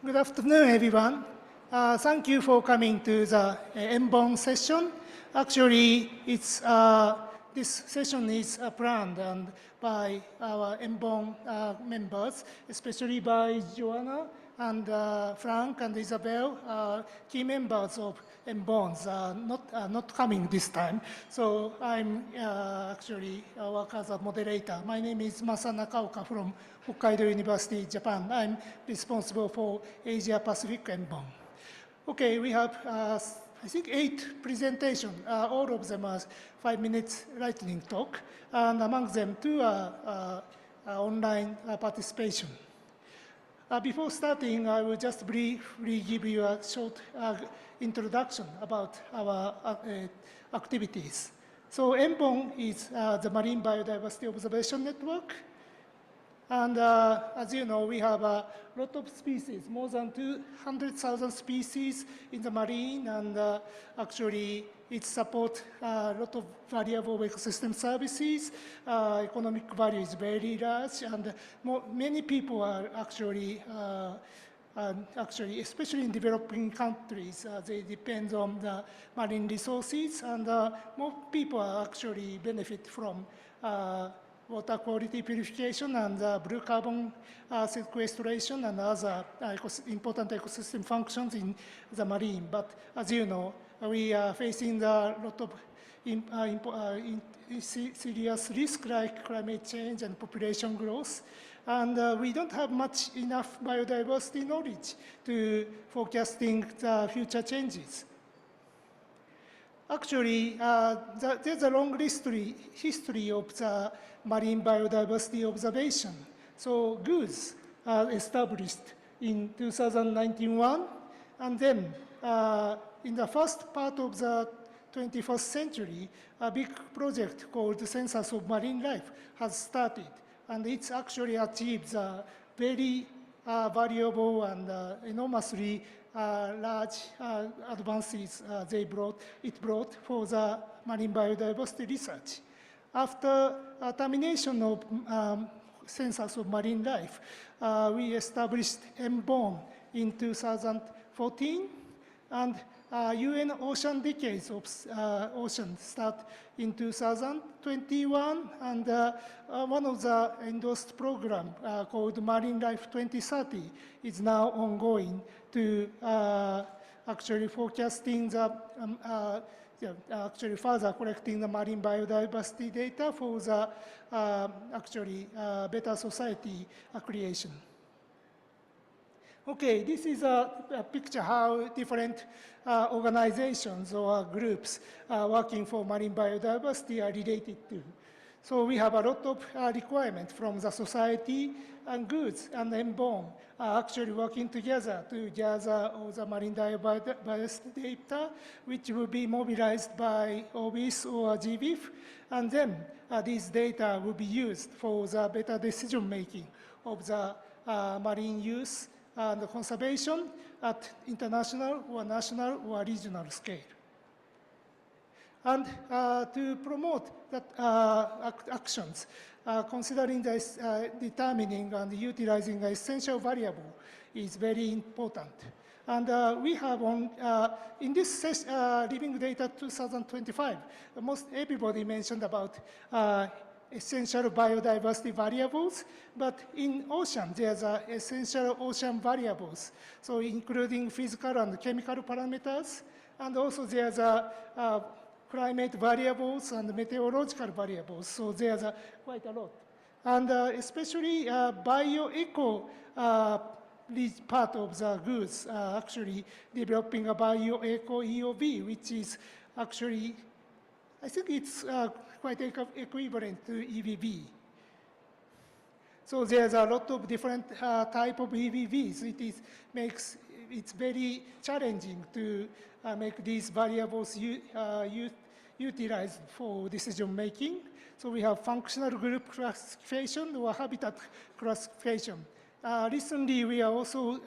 Good afternoon, everyone. Thank you for coming to the Mbon session. Actually, this session is planned and by our Mbon members, especially by Joanna and Frank and Isabel, key members of Mbons are not coming this time. So I'm actually work as a moderator. My name is Masa Nakaoka from Hokkaido University, Japan. I'm responsible for Asia Pacific Mbon. Okay, we have I think 8 presentations. All of them are 5 minutes lightning talk, and among them 2 are online participation. Before starting, I will just briefly give you a short introduction about our activities. So MBON is the Marine Biodiversity Observation Network. And as you know, we have a lot of species, more than 200,000 species in the marine, and actually it supports a lot of valuable ecosystem services. Economic value is very large, and many people are actually, especially in developing countries, they depend on the marine resources, and more people are actually benefit from water quality purification and blue carbon sequestration and other important ecosystem functions in the marine. But as you know, we are facing a lot of serious risks like climate change and population growth. And we don't have much enough biodiversity knowledge to forecasting the future changes. Actually, there's a long history of the marine biodiversity observation. So GOOS established in 2091, and then in the first part of the 21st century, a big project called the Census of Marine Life has started, and it's actually achieved very valuable and enormously large advances it brought for the marine biodiversity research. After termination of Census of Marine Life, we established MBON in 2014, and UN Ocean Decades of Ocean start in 2021, and one of the endorsed program called Marine Life 2030 is now ongoing to actually forecasting the actually further collecting the marine biodiversity data for the better society creation. Okay, this is a picture how different organizations or groups working for marine biodiversity are related to. So we have a lot of requirements from the society, and GOOS and MBON are actually working together to gather all the marine biodiversity data, which will be mobilized by OBIS or GBIF, and then these data will be used for the better decision making of the marine use and conservation at international or national or regional scale. And to promote that actions, considering this determining and utilizing the essential variable is very important. And we have in this Living Data 2025, most everybody mentioned about essential biodiversity variables, but in ocean, there's essential ocean variables, so including physical and chemical parameters, and also there's climate variables and meteorological variables, so there's quite a lot. And especially BioEco part of the GOOS actually developing a BioEco EOV, which is actually, I think it's quite equivalent to EVV. So there's a lot of different type of EVVs. Makes it very challenging to make these variables utilized for decision making. So we have functional group classification or habitat classification. Recently, we are also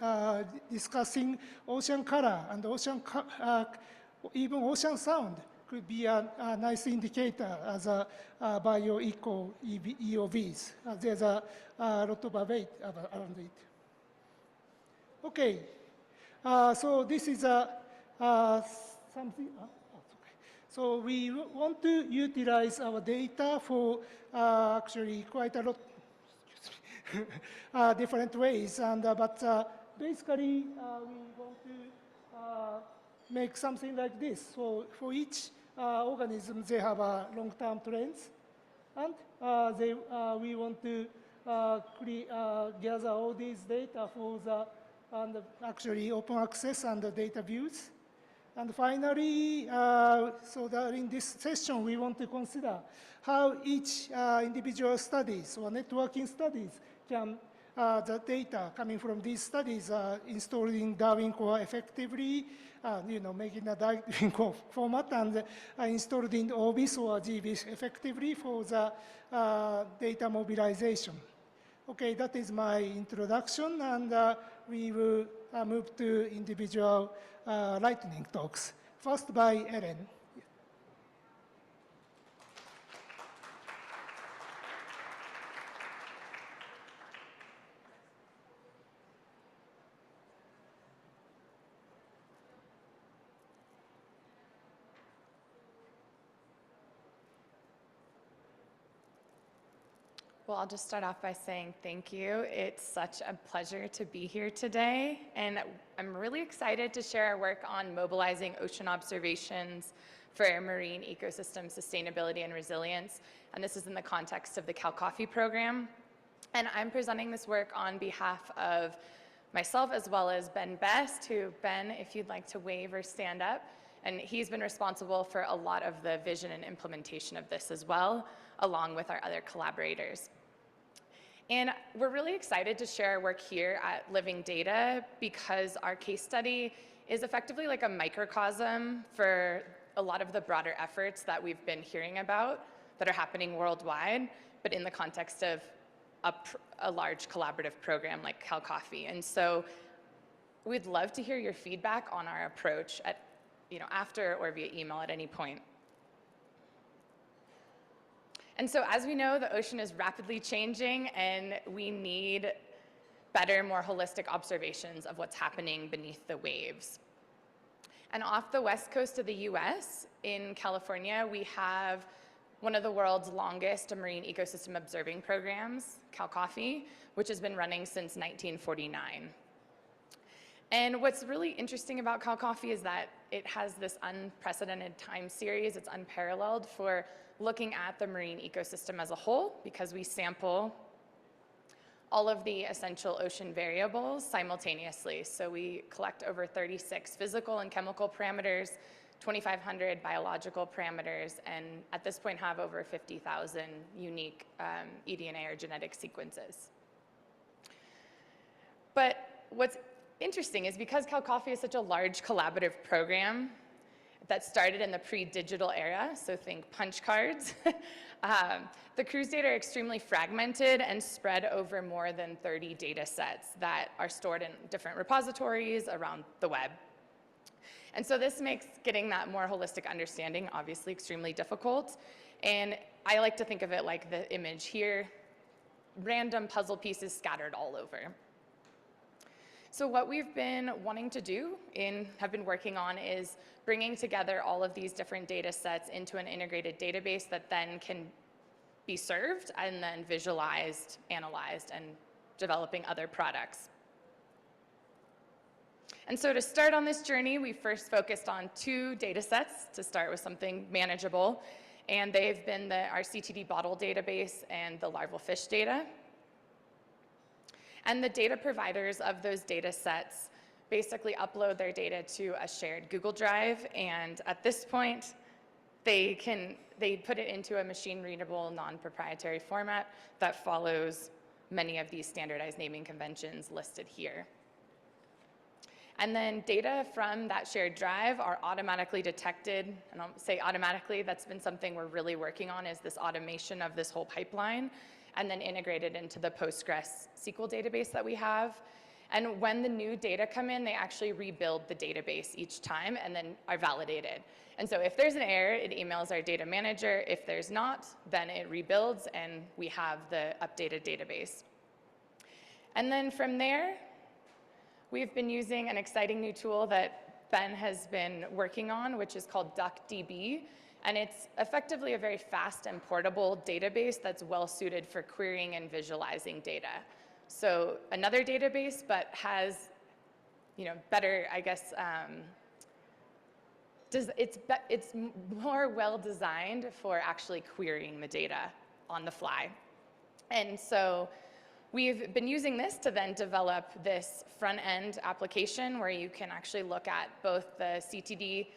discussing ocean color, and even ocean sound could be a nice indicator as a BioEco EOVs. There's a lot of debate around it. Okay, so this is something. Okay. So we want to utilize our data for actually quite a lot, different ways. And but basically, we want to make something like this. So for each organism, they have long-term trends, and we want to gather all these data for the and actually open access and the data views. And finally, so that in this session, we want to consider how each individual studies or networking studies can, the data coming from these studies are installed in Darwin Core effectively, making a Darwin Core format and installed in ORBIS or GBIS effectively for the data mobilization. Okay, that is my introduction, and we will move to individual lightning talks. First by Ellen. Well, I'll just start off by saying thank you. It's such a pleasure to be here today, and I'm really excited to share our work on mobilizing ocean observations for marine ecosystem sustainability and resilience, and this is in the context of the Cal Coffee program. And I'm presenting this work on behalf of myself as well as Ben Best, who, Ben, if you'd like to wave or stand up, and he's been responsible for a lot of the vision and implementation of this as well, along with our other collaborators. And we're really excited to share our work here at Living Data because our case study is effectively like a microcosm for a lot of the broader efforts that we've been hearing about that are happening worldwide, but in the context of a large collaborative program like Cal Coffee. And so we'd love to hear your feedback on our approach at, after or via email at any point. And so as we know, the ocean is rapidly changing and we need better, more holistic observations of what's happening beneath the waves. And off the west coast of the US, in California, we have one of the world's longest marine ecosystem observing programs, Cal Coffee, which has been running since 1949. And what's really interesting about Cal Coffee is that it has this unprecedented time series. It's unparalleled for looking at the marine ecosystem as a whole because we sample all of the essential ocean variables simultaneously. So we collect over 36 physical and chemical parameters, 2,500 biological parameters, and at this point have over 50,000 unique eDNA or genetic sequences. But what's interesting is because Cal Coffee is such a large collaborative program that started in the pre-digital era, so think punch cards, the cruise data are extremely fragmented and spread over more than 30 data sets that are stored in different repositories around the web. And so this makes getting that more holistic understanding obviously extremely difficult. And I like to think of it like the image here, random puzzle pieces scattered all over. So what we've been wanting to do have been working on is bringing together all of these different data sets into an integrated database that then can be served and then visualized, analyzed, and developing other products. And so to start on this journey, we first focused on 2 data sets to start with something manageable, and they've been our CTD bottle database and the larval fish data. And the data providers of those data sets basically upload their data to a shared Google Drive, and at this point, they put it into a machine-readable, non-proprietary format that follows many of these standardized naming conventions listed here. And then data from that shared drive are automatically detected, and I'll say automatically, that's been something we're really working on, is this automation of this whole pipeline, and then integrated into the Postgres SQL database that we have. And when the new data come in, they actually rebuild the database each time and then are validated. And so if there's an error, it emails our data manager. If there's not, then it rebuilds and we have the updated database. And then from there, We've been using an exciting new tool that Ben has been working on, which is called DuckDB. And it's effectively a very fast and portable database that's well suited for querying and visualizing data. So another database, but has, better, I guess, it's more well designed for actually querying the data on the fly. And so we've been using this to then develop this front-end application where you can actually look at both the CTD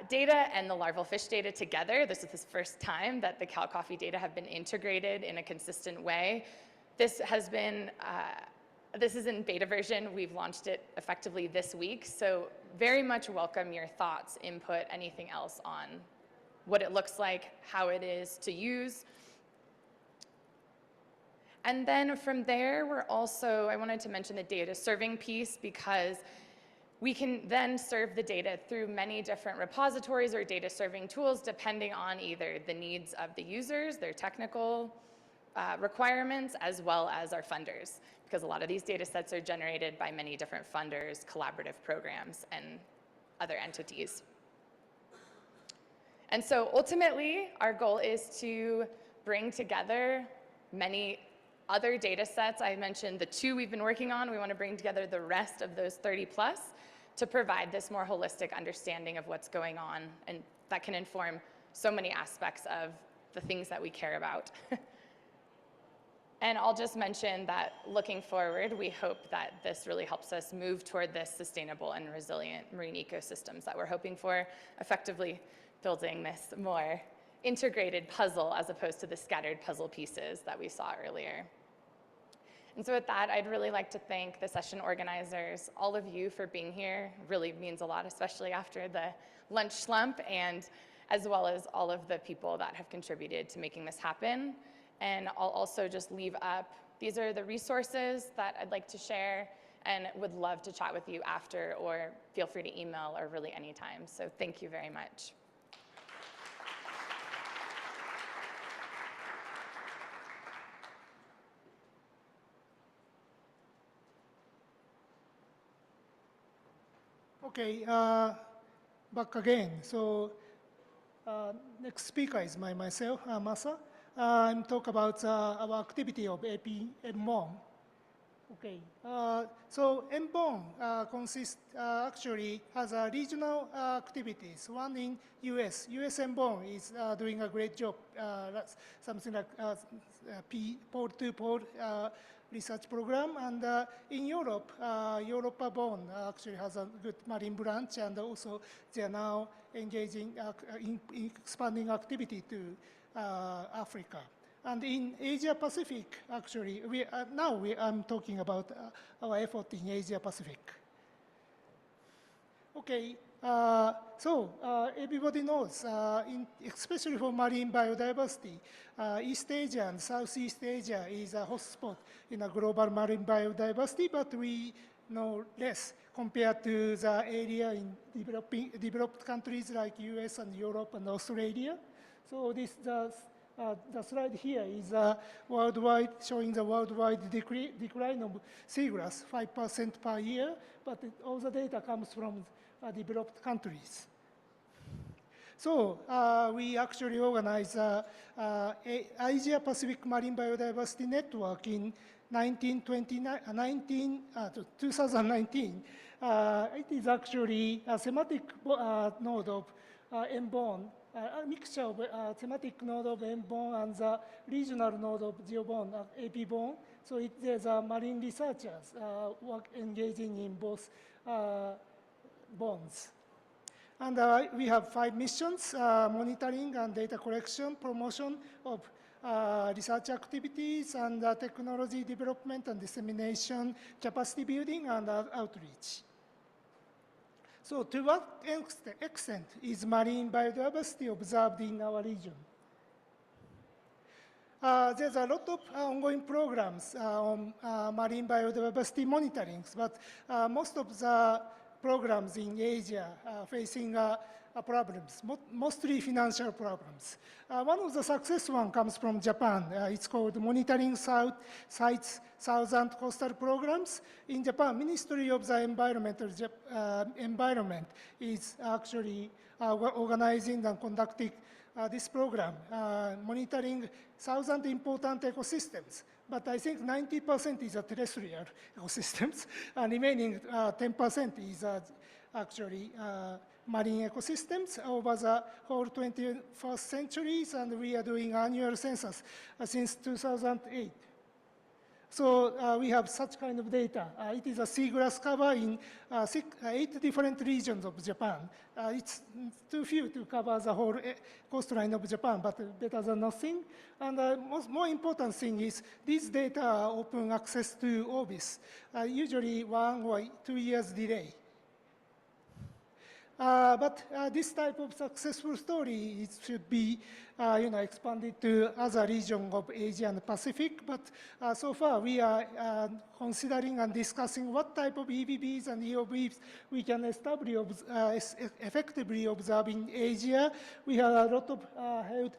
data and the larval fish data together. This is the first time that the cow coffee data have been integrated in a consistent way. This has been, this is in beta version. We've launched it effectively this week. So very much welcome your thoughts, input, anything else on what it looks like, how it is to use. And then from there, I wanted to mention the data serving piece because we can then serve the data through many different repositories or data serving tools depending on either the needs of the users, their technical requirements, as well as our funders, because a lot of these data sets are generated by many different funders, collaborative programs, and other entities. And so ultimately, our goal is to bring together many other data sets. I mentioned the 2 we've been working on. We want to bring together the rest of those 30 plus to provide this more holistic understanding of what's going on, and that can inform so many aspects of the things that we care about. And I'll just mention that looking forward, we hope that this really helps us move toward this sustainable and resilient marine ecosystems that we're hoping for, effectively building this more integrated puzzle as opposed to the scattered puzzle pieces that we saw earlier. And so with that, I'd really like to thank the session organizers, all of you for being here. It really means a lot, especially after the lunch slump, and as well as all of the people that have contributed to making this happen. And I'll also just leave up, these are the resources that I'd like to share and would love to chat with you after, or feel free to email or really anytime. So thank you very much. Okay, back again. So next speaker is myself, Masa. I'm talk about our activity of MBON. Okay, so MBON consists actually has regional activities. One in US. US MBON is doing a great job. That's something like pole-to-pole research program. And in Europe, Europa BON actually has a good marine branch, and also they are now engaging in expanding activity to Africa. And in Asia Pacific, actually, I'm talking about our effort in Asia Pacific. Okay, so everybody knows, especially for marine biodiversity, East Asia and Southeast Asia is a hotspot in a global marine biodiversity, but we know less compared to the area in developed countries like US and Europe and Australia. So this the slide here is worldwide, showing the worldwide decline of seagrass, 5% per year, but all the data comes from developed countries. So we actually organized Asia Pacific Marine Biodiversity Network in 2019. It is actually a thematic node of MBON, a mixture of thematic node of MBON and the regional node of GeoBON, APBON. So there's marine researchers engaging in both bonds. And we have 5 missions: monitoring and data collection, promotion of research activities, and technology development and dissemination, capacity building, and outreach. So to what extent is marine biodiversity observed in our region? There's a lot of ongoing programs on marine biodiversity monitoring, but most of the programs in Asia facing problems, mostly financial problems. One of the success one comes from Japan. It's called Monitoring Sites Southern Coastal Programs. In Japan, Ministry of the Environment is actually organizing and conducting this program, monitoring 1,000 important ecosystems. But I think 90% is terrestrial ecosystems, and remaining 10% is actually marine ecosystems over the whole 21st centuries, and we are doing annual census since 2008. So we have such kind of data. It is a seagrass cover in 8 different regions of Japan. It's too few to cover the whole coastline of Japan, but better than nothing. And the more important thing is these data are open access to OBIS, usually 1 or 2 years delay. But this type of successful story, it should be expanded to other regions of Asia and Pacific. But so far, we are considering and discussing what type of EBBs and EOBs we can effectively observe in Asia. We have a lot of held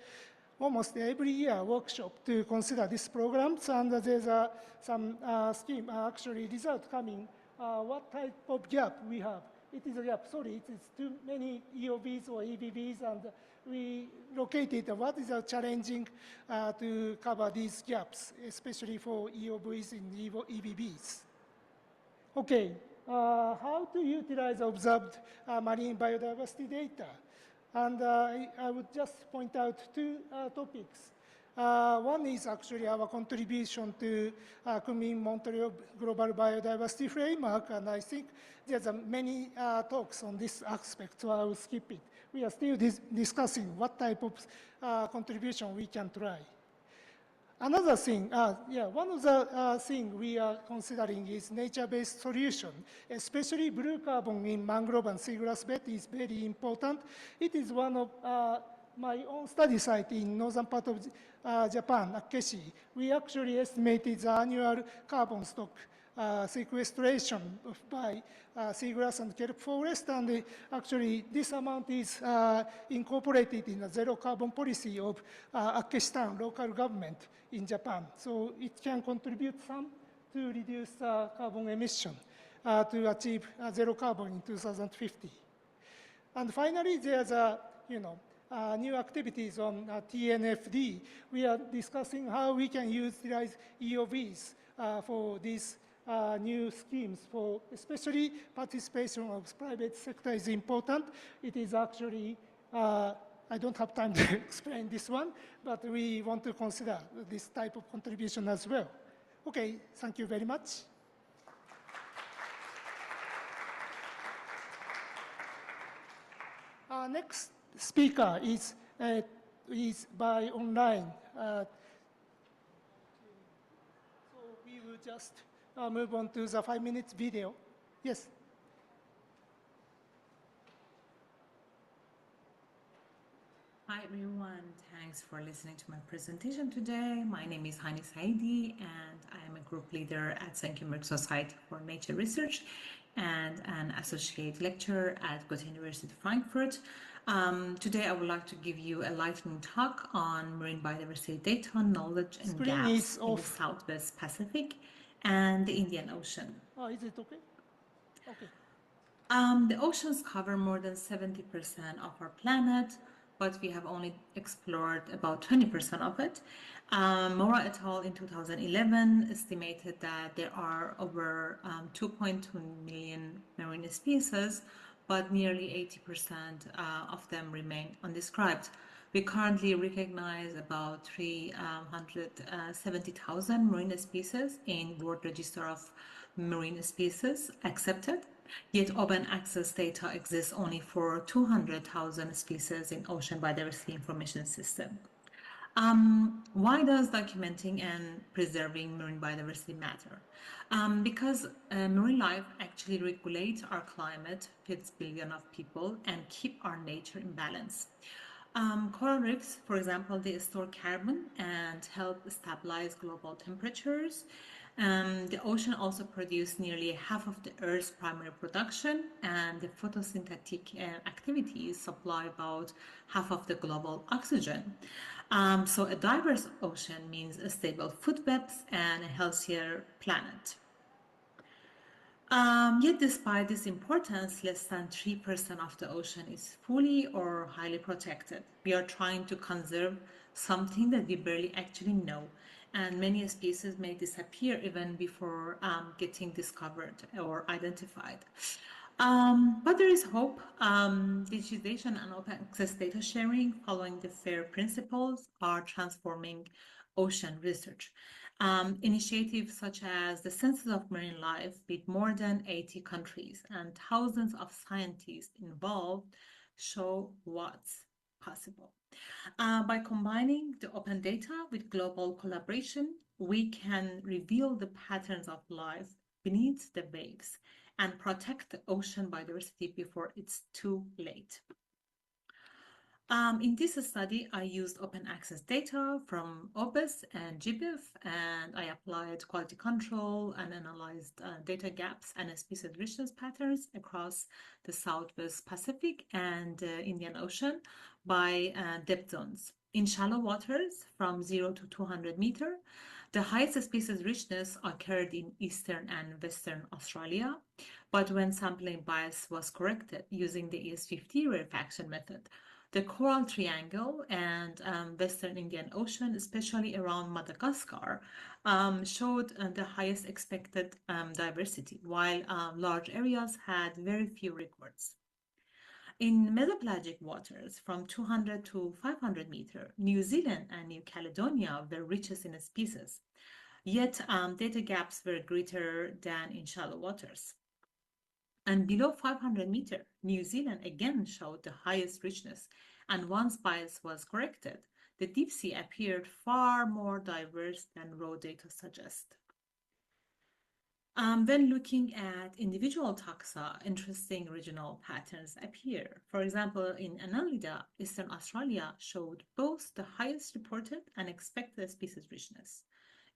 almost every year workshop to consider these programs, and there's some scheme, actually result coming, what type of gap we have. It is a gap, sorry, it is too many EOBs or EBBs, and we located what is challenging to cover these gaps, especially for EOBs and EBBs. Okay, how to utilize observed marine biodiversity data? And I would just point out 2 topics. One is actually our contribution to Kunming-Montreal Global Biodiversity Framework, and I think there's many talks on this aspect, so I will skip it. We are still discussing what type of contribution we can try. Another thing, one of the things we are considering is nature-based solution, especially blue carbon in mangrove and seagrass bed is very important. It is one of my own study site in northern part of Japan, Akeshi. We actually estimated the annual carbon stock sequestration by seagrass and kelp forest, and actually this amount is incorporated in the zero carbon policy of Akeshi town local government in Japan. So it can contribute some to reduce carbon emission to achieve zero carbon in 2050. And finally, there's new activities on TNFD. We are discussing how we can utilize EOVs for these new schemes, for especially participation of private sector is important. It is actually, I don't have time to explain this one, but we want to consider this type of contribution as well. Okay, thank you very much. Next speaker is by online. So we will just move on to the 5-minute video. Yes. Hi everyone, thanks for listening to my presentation today. My name is Hani Saidi and I am a group leader at St. Kimberg Society for Nature Research and an associate lecturer at Goethe University Frankfurt. Today I would like to give you a lightning talk on marine biodiversity data, knowledge and gaps in the Southwest Pacific and the Indian Ocean. Oh, is it okay? Okay. The oceans cover more than 70% of our planet, but we have only explored about 20% of it. Mora et al. In 2011 estimated that there are over 2.2 million marine species, but nearly 80% of them remain undescribed. We currently recognize about 370,000 marine species in World Register of Marine Species accepted. Yet open access data exists only for 200,000 species in Ocean Biodiversity Information System. Why does documenting and preserving marine biodiversity matter? Because marine life actually regulates our climate, feeds billions of people, and keep our nature in balance. Coral reefs, for example, they store carbon and help stabilize global temperatures. The ocean also produces nearly half of the Earth's primary production, and the photosynthetic activities supply about half of the global oxygen. So a diverse ocean means a stable food webs and a healthier planet. Yet despite this importance, less than 3% of the ocean is fully or highly protected. We are trying to conserve something that we barely actually know, and many species may disappear even before getting discovered or identified. But there is hope. Digitization and open access data sharing, following the FAIR principles, are transforming ocean research. Initiatives such as the Census of Marine Life, with more than 80 countries and thousands of scientists involved, show what's possible. By combining the open data with global collaboration, we can reveal the patterns of life beneath the waves and protect the ocean biodiversity before it's too late. In this study, I used open access data from OBIS and GBIF, and I applied quality control and analyzed data gaps and species richness patterns across the Southwest Pacific and Indian Ocean by depth zones. In shallow waters from 0 to 200 meter, the highest species richness occurred in Eastern and Western Australia, but when sampling bias was corrected using the ES50 rarefaction method, the Coral Triangle and Western Indian Ocean, especially around Madagascar, showed the highest expected diversity, while large areas had very few records. In mesopelagic waters from 200 to 500 meter, New Zealand and New Caledonia were richest in species, yet data gaps were greater than in shallow waters. And below 500 meter, New Zealand again showed the highest richness, and once bias was corrected, the deep sea appeared far more diverse than raw data suggest. When looking at individual taxa, interesting regional patterns appear. For example, in Annelida, Eastern Australia showed both the highest reported and expected species richness.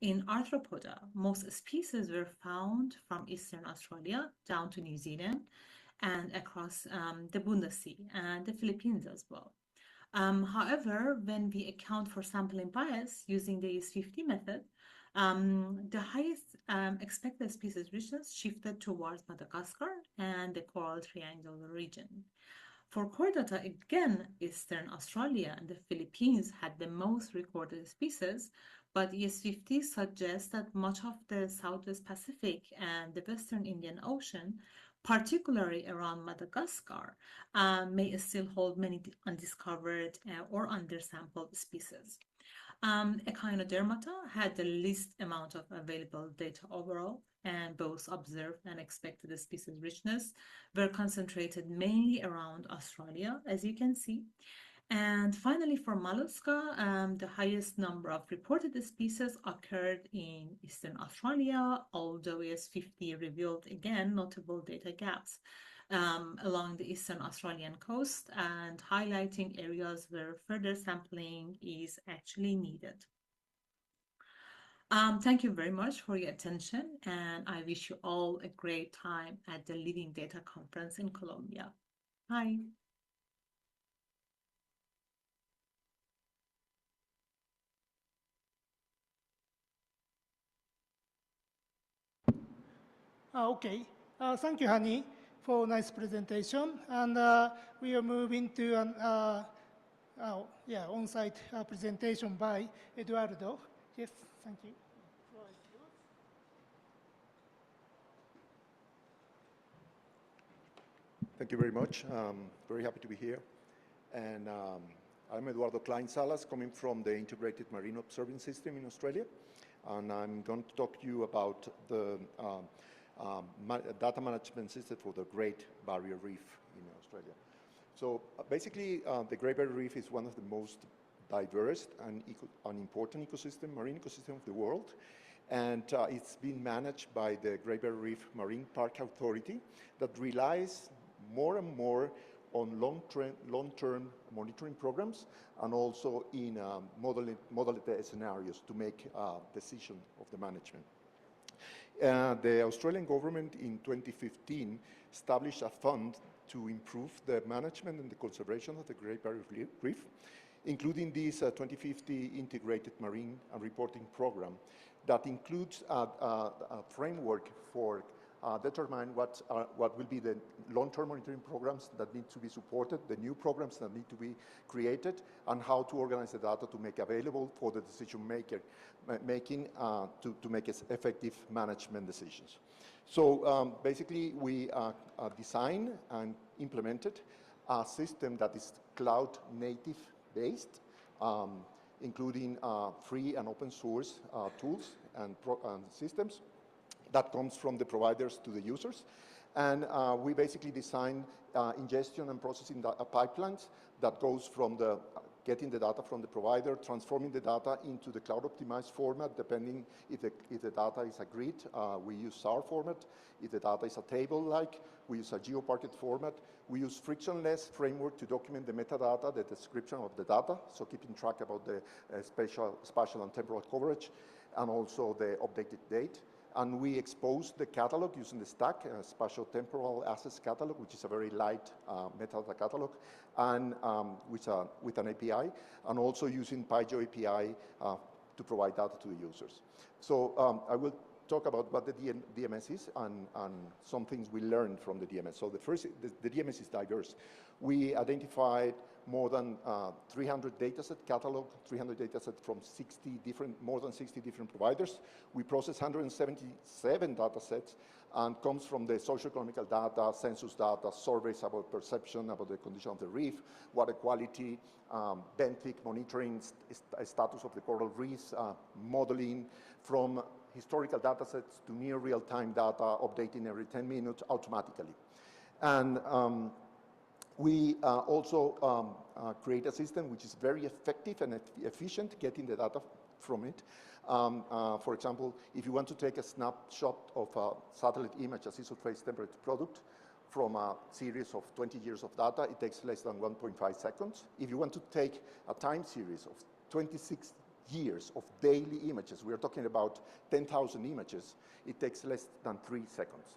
In Arthropoda, most species were found from Eastern Australia down to New Zealand and across the Bunda Sea and the Philippines as well. However, when we account for sampling bias using the ES50 method, the highest expected species richness shifted towards Madagascar and the Coral Triangle region. For core data, again, Eastern Australia and the Philippines had the most recorded species, but ES50 suggests that much of the Southwest Pacific and the Western Indian Ocean, particularly around Madagascar, may still hold many undiscovered or undersampled species. Echinodermata had the least amount of available data overall, and both observed and expected species richness were concentrated mainly around Australia, as you can see. And finally, for mollusca, the highest number of reported species occurred in Eastern Australia, although ES50 revealed again notable data gaps along the Eastern Australian coast and highlighting areas where further sampling is actually needed. Thank you very much for your attention, and I wish you all a great time at the Living Data Conference in Colombia. Bye. Okay. Thank you, Hani, for nice presentation. And we are moving to an on-site presentation by Eduardo. Yes, thank you. Thank you very much. Very happy to be here. And I'm Eduardo Klein-Salas, coming from the Integrated Marine Observing System in Australia. And I'm going to talk to you about the data management system for the Great Barrier Reef in Australia. So basically, the Great Barrier Reef is one of the most diverse and important marine ecosystem of the world. And it's been managed by the Great Barrier Reef Marine Park Authority that relies more and more on long-term monitoring programs and also in model scenarios to make decision of the management. The Australian government in 2015 established a fund to improve the management and the conservation of the Great Barrier Reef, including this 2050 Integrated Marine and Reporting Program that includes a framework for determine what will be the long-term monitoring programs that need to be supported, the new programs that need to be created, and how to organize the data to make available for the decision making to make effective management decisions. So basically, we designed and implemented a system that is cloud native based, including free and open source tools and systems that comes from the providers to the users. And we basically design ingestion and processing pipelines that goes from getting the data from the provider, transforming the data into the cloud optimized format, depending if the data is a grid, we use SAR format. If the data is a table-like, we use a GeoParquet format. We use frictionless framework to document the metadata, the description of the data, so keeping track about the spatial and temporal coverage, and also the updated date. And we expose the catalog using the stack, spatial temporal assets catalog, which is a very light metadata catalog, and with an API, and also using PyGeo API to provide data to the users. So I will talk about what the DMS is and some things we learned from the DMS. So the DMS is diverse. We identified more than 300 dataset catalog, 300 dataset from more than 60 different providers. We process 177 datasets and comes from the socioeconomical data, census data, surveys about perception, about the condition of the reef, water quality, benthic monitoring, status of the coral reefs, modeling, from historical datasets to near real-time data, updating every 10 minutes automatically. And we also create a system which is very effective and efficient getting the data from it. For example, if you want to take a snapshot of a satellite image, a sea surface temperature product, from a series of 20 years of data, it takes less than 1.5 seconds. If you want to take a time series of 26 years of daily images, we are talking about 10,000 images, it takes less than 3 seconds.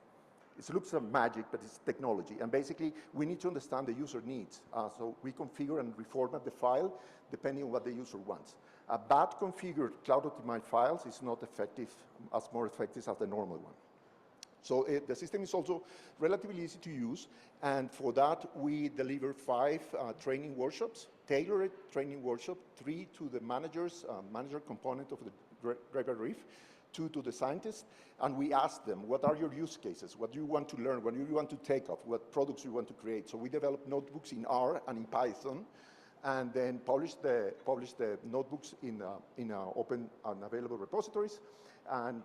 It looks like magic, but it's technology. And basically, we need to understand the user needs. So we configure and reformat the file depending on what the user wants. A bad configured cloud-optimized files is not effective, more effective as the normal one. So the system is also relatively easy to use. And for that, we deliver 5 training workshops, tailored training workshops, 3 to the managers, manager component of the Great Barrier Reef, 2 to the scientists, and we ask them, what are your use cases? What do you want to learn? What do you want to take off? What products you want to create? So we develop notebooks in R and in Python, and then publish the notebooks in open and available repositories, and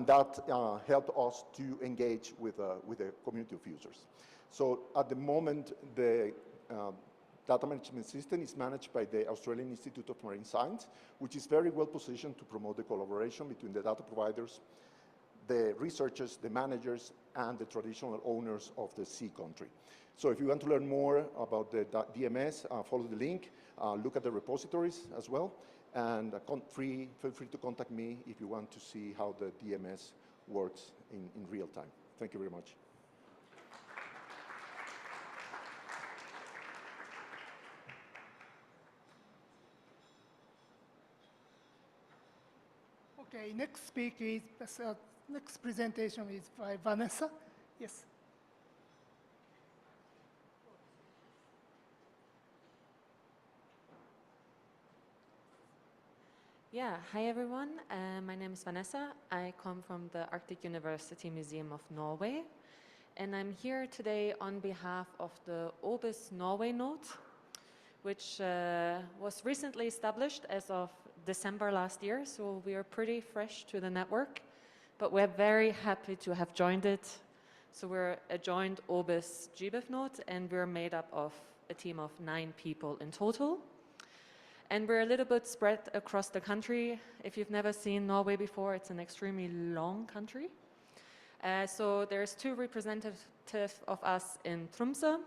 that helped us to engage with the community of users. So at the moment, the data management system is managed by the Australian Institute of Marine Science, which is very well positioned to promote the collaboration between the data providers, the researchers, the managers, and the traditional owners of the sea country. So if you want to learn more about the DMS, follow the link, look at the repositories as well, and feel free to contact me if you want to see how the DMS works in real time. Thank you very much. Okay, next presentation is by Vanessa. Yes. Yeah, hi everyone. My name is Vanessa. I come from the Arctic University Museum of Norway, and I'm here today on behalf of the OBIS Norway node, which was recently established as of December last year, so we are pretty fresh to the network, but we're very happy to have joined it. So we're a joint OBIS GBIF node, and we're made up of a team of 9 people in total. And we're a little bit spread across the country. If you've never seen Norway before, it's an extremely long country. So there's 2 representatives of us in Tromsø,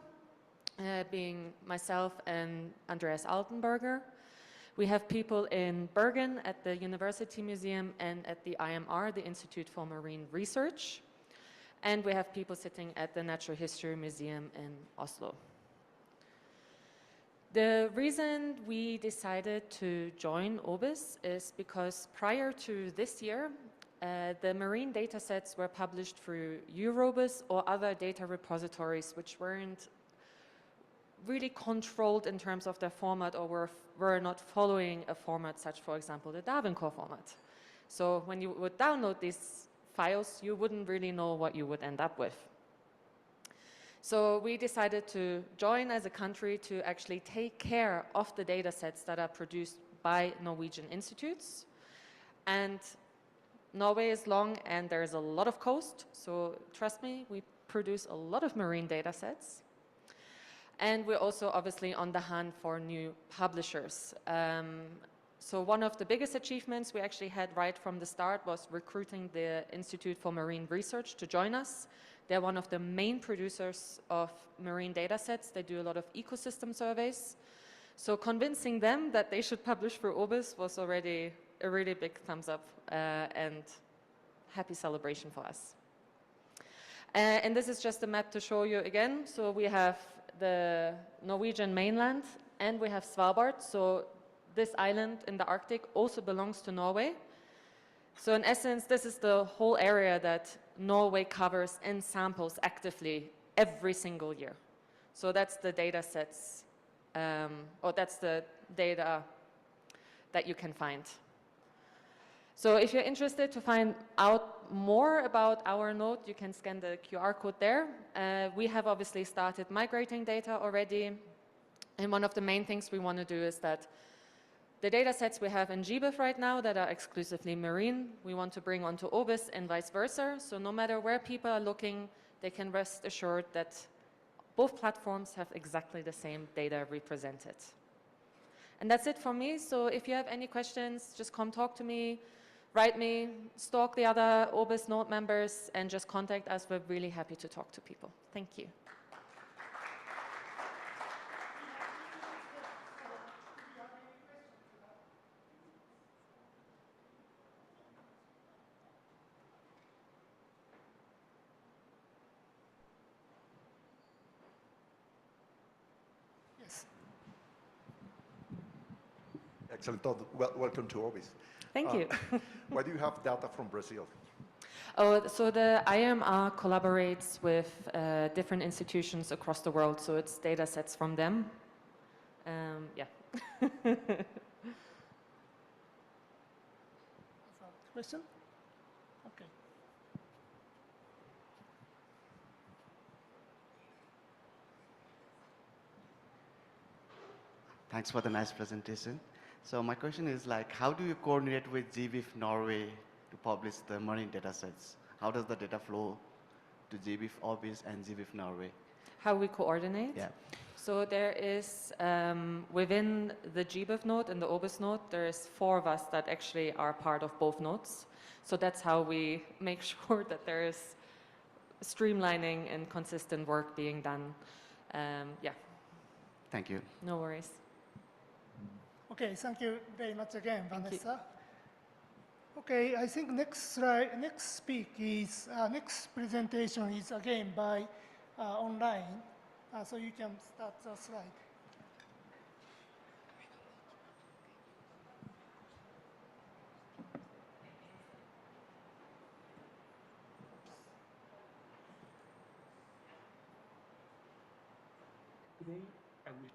being myself and Andreas Altenberger. We have people in Bergen at the University Museum and at the IMR, the Institute for Marine Research. And we have people sitting at the Natural History Museum in Oslo. The reason we decided to join OBIS is because prior to this year, the marine data sets were published through Eurobis or other data repositories which weren't really controlled in terms of their format or were not following a format such, for example, the Darwin Core format. So when you would download these files, you wouldn't really know what you would end up with. So we decided to join as a country to actually take care of the data sets that are produced by Norwegian institutes. And Norway is long and there's a lot of coast, so trust me, we produce a lot of marine data sets. And we're also obviously on the hunt for new publishers. So one of the biggest achievements we actually had right from the start was recruiting the Institute for Marine Research to join us. They're one of the main producers of marine data sets. They do a lot of ecosystem surveys. So convincing them that they should publish through OBIS was already a really big thumbs up and happy celebration for us. And this is just a map to show you again. So we have the Norwegian mainland and we have Svalbard. So this island in the Arctic also belongs to Norway. So in essence, this is the whole area that Norway covers and samples actively every single year. So that's the data sets, or that's the data that you can find. So if you're interested to find out more about our node, you can scan the QR code there. We have obviously started migrating data already. And one of the main things we want to do is that the data sets we have in GBIF right now that are exclusively marine, we want to bring onto OBIS and vice versa. So no matter where people are looking, they can rest assured that both platforms have exactly the same data represented. And that's it for me. So if you have any questions, just come talk to me, write me, stalk the other OBIS node members, and just contact us. We're really happy to talk to people. Thank you. Yes. Excellent. Welcome to OBIS. Thank you. Why do you have data from Brazil? Oh, so the IMR collaborates with different institutions across the world, so it's data sets from them. Yeah. Question? Okay. Thanks for the nice presentation. So my question is like, how do you coordinate with GBIF Norway to publish the marine data sets? How does the data flow to GBIF OBIS and GBIF Norway? How we coordinate? Yeah. So there is, within the GBIF node and the OBIS node, there's 4 of us that actually are part of both nodes. So that's how we make sure that there is streamlining and consistent work being done. Yeah. Thank you. No worries. Okay, thank you very much again, Thank you. Vanessa. Okay, I think next slide, next presentation is again by online, so you can start the slide. Today, I will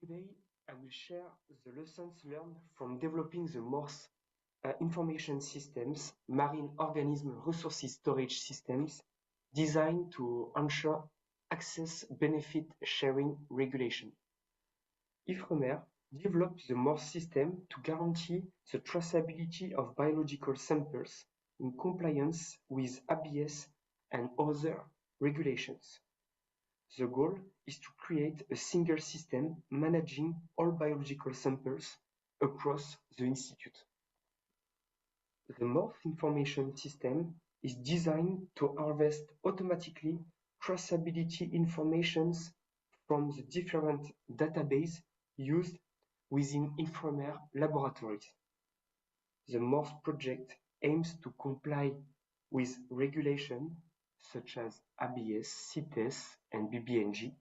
Today, I will share the lessons learned from developing the Morse information systems, marine organism resources storage systems, designed to ensure access benefit sharing regulation. IFREMER developed the Morse system to guarantee the traceability of biological samples in compliance with ABS and other regulations. The goal is to create a single system managing all biological samples across the institute. The MORPH information system is designed to harvest automatically traceability informations from the different databases used within Inframer laboratories. The MORPH project aims to comply with regulation such as ABS, CITES, and BBNG,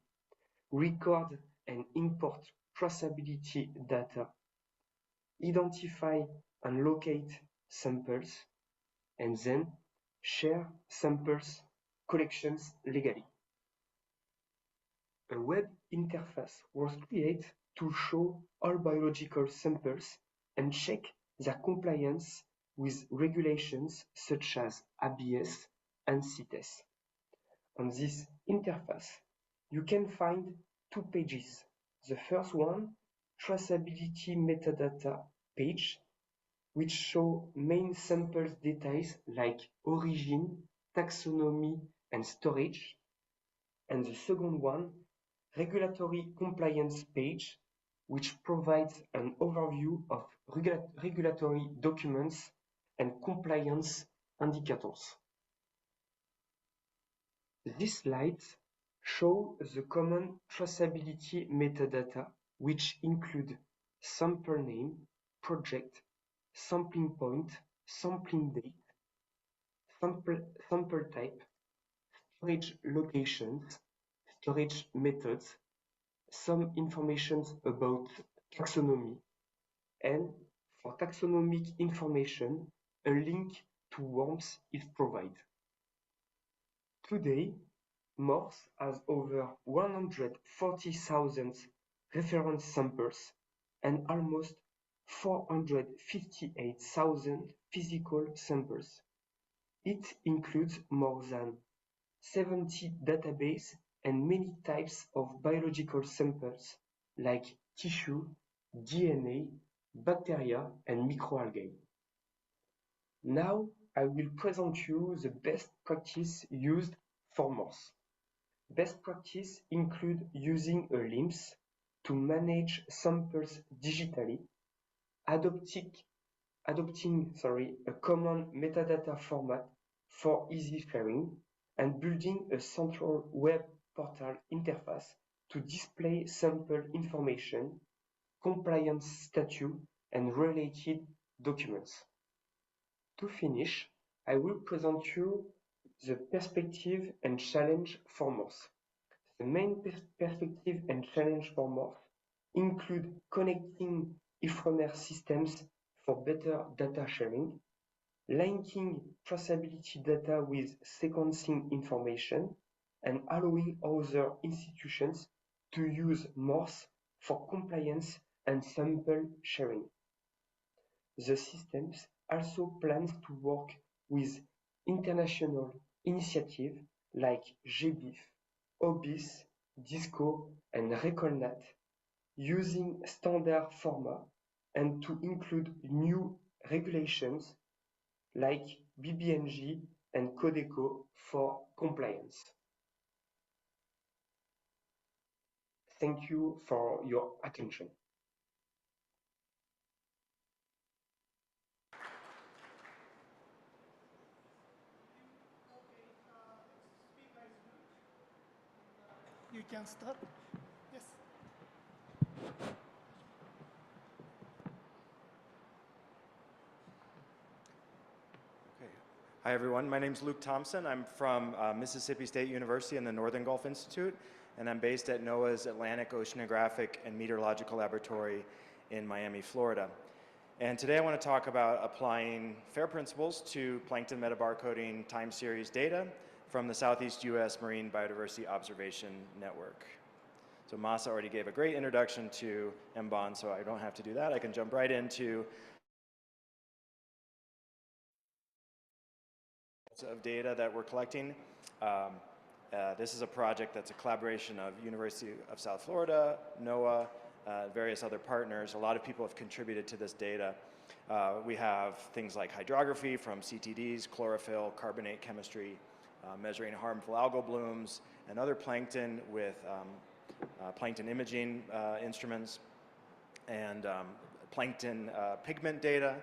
record and import traceability data, identify and locate samples, and then share samples collections legally. A web interface was created to show all biological samples and check their compliance with regulations such as ABS and CITES. On this interface, you can find two pages. The first one, traceability metadata page, which show main samples details like origin, taxonomy, and storage. And the second one, regulatory compliance page, which provides an overview of regulatory documents and compliance indicators. These slides show the common traceability metadata, which include sample name, project, sampling point, sampling date, sample type, storage locations, storage methods, some information about taxonomy, and for taxonomic information, a link to worms is provided. Today, MORPH has over 140,000 reference samples and almost 458,000 physical samples. It includes more than 70 databases and many types of biological samples like tissue, DNA, bacteria, and microalgae. Now I will present you the best practice used for MORPH. Best practice include using a LIMS to manage samples digitally, adopting a common metadata format for easy sharing, and building a central web portal interface to display sample information, compliance status, and related documents. To finish, I will present you the perspective and challenge for MORPH. The main perspective and challenge for MORPH include connecting Ifremer systems for better data sharing, linking traceability data with sequencing information, and allowing other institutions to use MORPH for compliance and sample sharing. The systems also plans to work with international initiatives like GBIF, OBIS, DISCO, and RECOLNAT, using standard format and to include new regulations like BBNG and Codeco for compliance. Thank you for your attention. You can start. Yes. Okay. Hi, everyone. My name is Luke Thompson. I'm from Mississippi State University in the Northern Gulf Institute, and I'm based at NOAA's Atlantic Oceanographic and Meteorological Laboratory in Miami, Florida. And today I want to talk about applying FAIR principles to plankton metabarcoding time series data from the Southeast U.S. Marine Biodiversity Observation Network. So Masa already gave a great introduction to MBON, so I don't have to do that. I can jump right into of data that we're collecting. This is a project that's a collaboration of University of South Florida, NOAA, various other partners. A lot of people have contributed to this data. We have things like hydrography from CTDs, chlorophyll, carbonate chemistry, measuring harmful algal blooms and other plankton with plankton imaging instruments and plankton pigment data.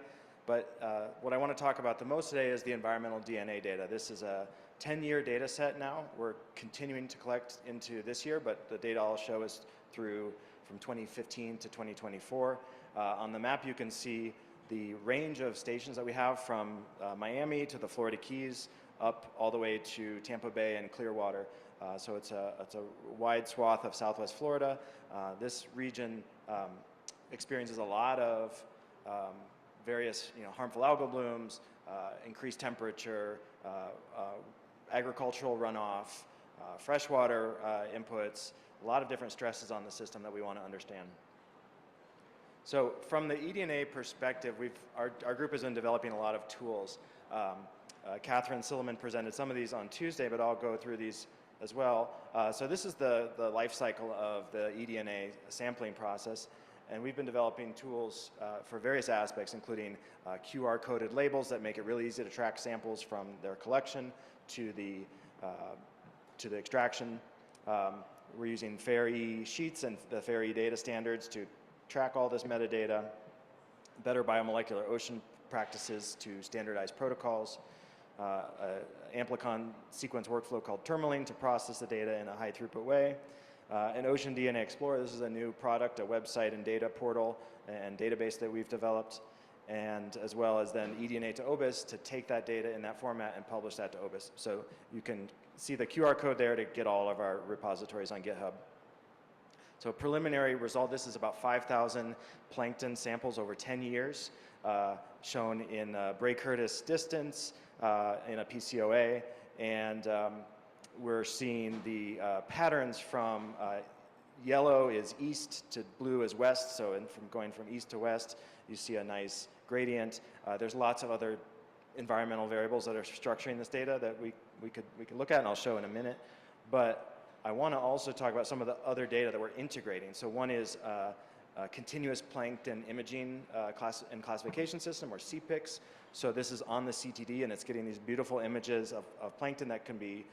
But what I want to talk about the most today is the environmental DNA data. This is a 10-year data set now. We're continuing to collect into this year, but the data I'll show is through from 2015 to 2024. On the map you can see the range of stations that we have from Miami to the Florida Keys up all the way to Tampa Bay and Clearwater. So it's a wide swath of Southwest Florida. This region experiences a lot of various harmful algal blooms, increased temperature, agricultural runoff, freshwater inputs, a lot of different stresses on the system that we want to understand. So from the eDNA perspective, our group has been developing a lot of tools. Catherine Silliman presented some of these on Tuesday, but I'll go through these as well. So this is the life cycle of the eDNA sampling process, and we've been developing tools for various aspects, including QR-coded labels that make it really easy to track samples from their collection to the extraction. We're using FAIR-E sheets and the FAIR-E data standards to track all this metadata, better biomolecular ocean practices to standardize protocols, Amplicon sequence workflow called Tourmaline to process the data in a high throughput way. An Ocean DNA Explorer, this is a new product, a website and data portal and database that we've developed, and as well as then eDNA to OBIS to take that data in that format and publish that to OBIS. So you can see the QR code there to get all of our repositories on GitHub. So preliminary result, this is about 5,000 plankton samples over 10 years, shown in Bray-Curtis distance in a PCOA, and we're seeing the patterns from yellow is east to blue is west, so from going from east to west, you see a nice gradient. There's lots of other environmental variables that are structuring this data that we could look at, and I'll show in a minute. But I want to also talk about some of the other data that we're integrating. So one is a continuous plankton imaging and classification system, or CPICS. So this is on the CTD, and it's getting these beautiful images of plankton that can be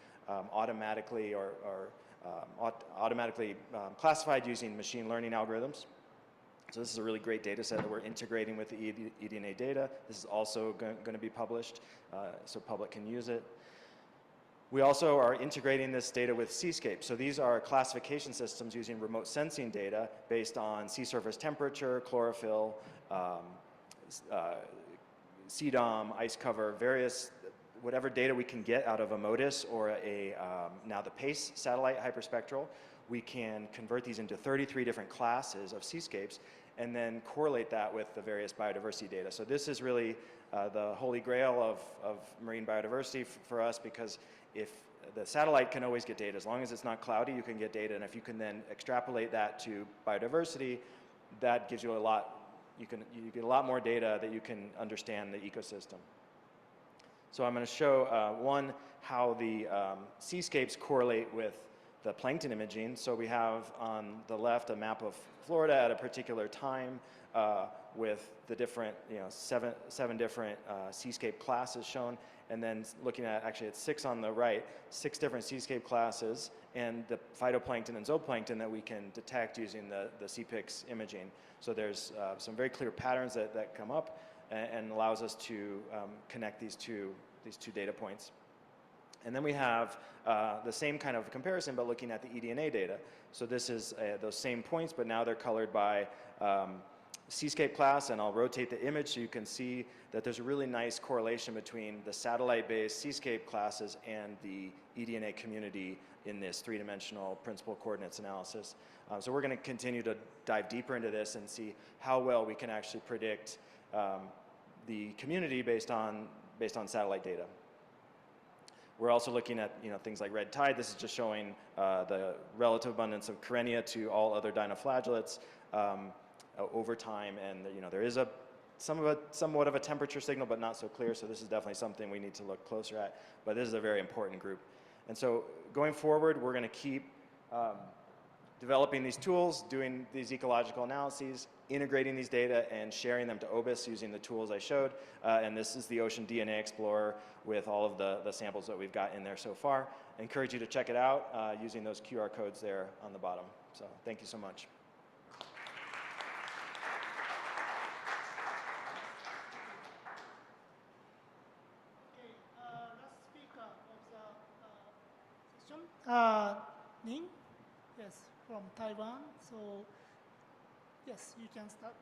automatically classified using machine learning algorithms. So this is a really great data set that we're integrating with the eDNA data. This is also going to be published so public can use it. We also are integrating this data with seascape. So these are classification systems using remote sensing data based on sea surface temperature, chlorophyll, CDOM, ice cover, various, whatever data we can get out of a MODIS or now the PACE satellite hyperspectral. We can convert these into 33 different classes of seascapes and then correlate that with the various biodiversity data. So this is really the holy grail of marine biodiversity for us, because if the satellite can always get data, as long as it's not cloudy, you can get data, and if you can then extrapolate that to biodiversity, that gives you a lot, you get a lot more data that you can understand the ecosystem. So I'm going to show one, how the seascapes correlate with the plankton imaging. So we have on the left a map of Florida at a particular time with the different, seven different seascape classes shown, and then looking at, actually it's 6 on the right, 6 different seascape classes, and the phytoplankton and zooplankton that we can detect using the CPICS imaging. So there's some very clear patterns that come up and allows us to connect these two data points. And then we have the same kind of comparison, but looking at the eDNA data. So this is those same points, but now they're colored by seascape class, and I'll rotate the image so you can see that there's a really nice correlation between the satellite-based seascape classes and the eDNA community in this 3-dimensional principal coordinates analysis. So we're going to continue to dive deeper into this and see how well we can actually predict the community based on satellite data. We're also looking at things like red tide. This is just showing the relative abundance of Karenia to all other dinoflagellates over time, and there is somewhat of a temperature signal, but not so clear. So this is definitely something we need to look closer at. But this is a very important group, and so going forward, we're going to keep developing these tools, doing these ecological analyses, integrating these data, and sharing them to OBIS using the tools I showed. And this is the Ocean DNA Explorer with all of the samples that we've got in there so far. I encourage you to check it out using those QR codes there on the bottom. So thank you so much. Last speaker of the session, Ning, yes, from Taiwan. So, yes, you can start.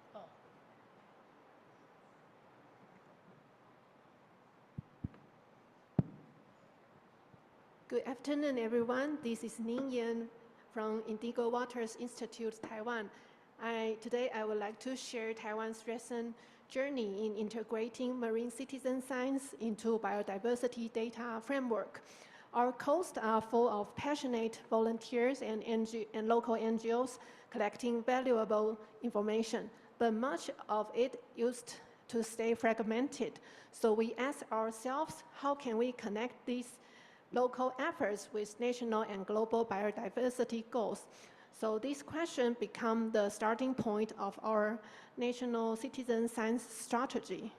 Good afternoon, everyone. This is Ning Yan from Indigo Waters Institute, Taiwan. Today, I would like to share Taiwan's recent journey in integrating marine citizen science into biodiversity data framework. Our coasts are full of passionate volunteers and local NGOs collecting valuable information, but much of it used to stay fragmented. So we asked ourselves, how can we connect these local efforts with national and global biodiversity goals? So this question became the starting point of our national citizen science strategy.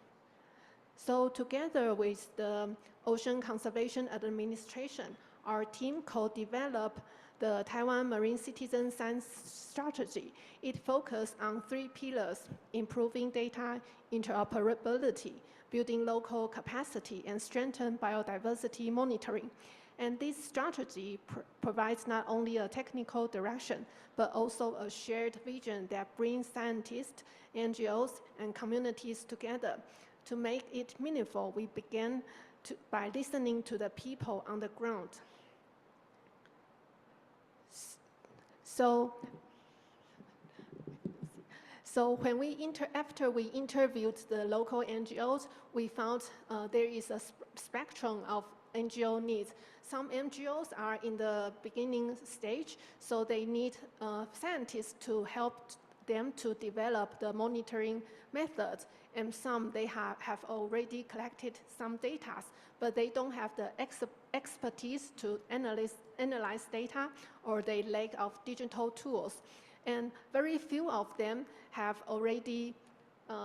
So together with the Ocean Conservation Administration, our team co-developed the Taiwan Marine Citizen Science Strategy. It focused on 3 pillars: improving data interoperability, building local capacity, and strengthen biodiversity monitoring. And this strategy provides not only a technical direction, but also a shared vision that brings scientists, NGOs, and communities together. To make it meaningful, we began by listening to the people on the ground. So after we interviewed the local NGOs, we found there is a spectrum of NGO needs. Some NGOs are in the beginning stage, so they need scientists to help them to develop the monitoring methods. And some, they have already collected some data, but they don't have the expertise to analyze data, or they lack of digital tools. And very few of them have already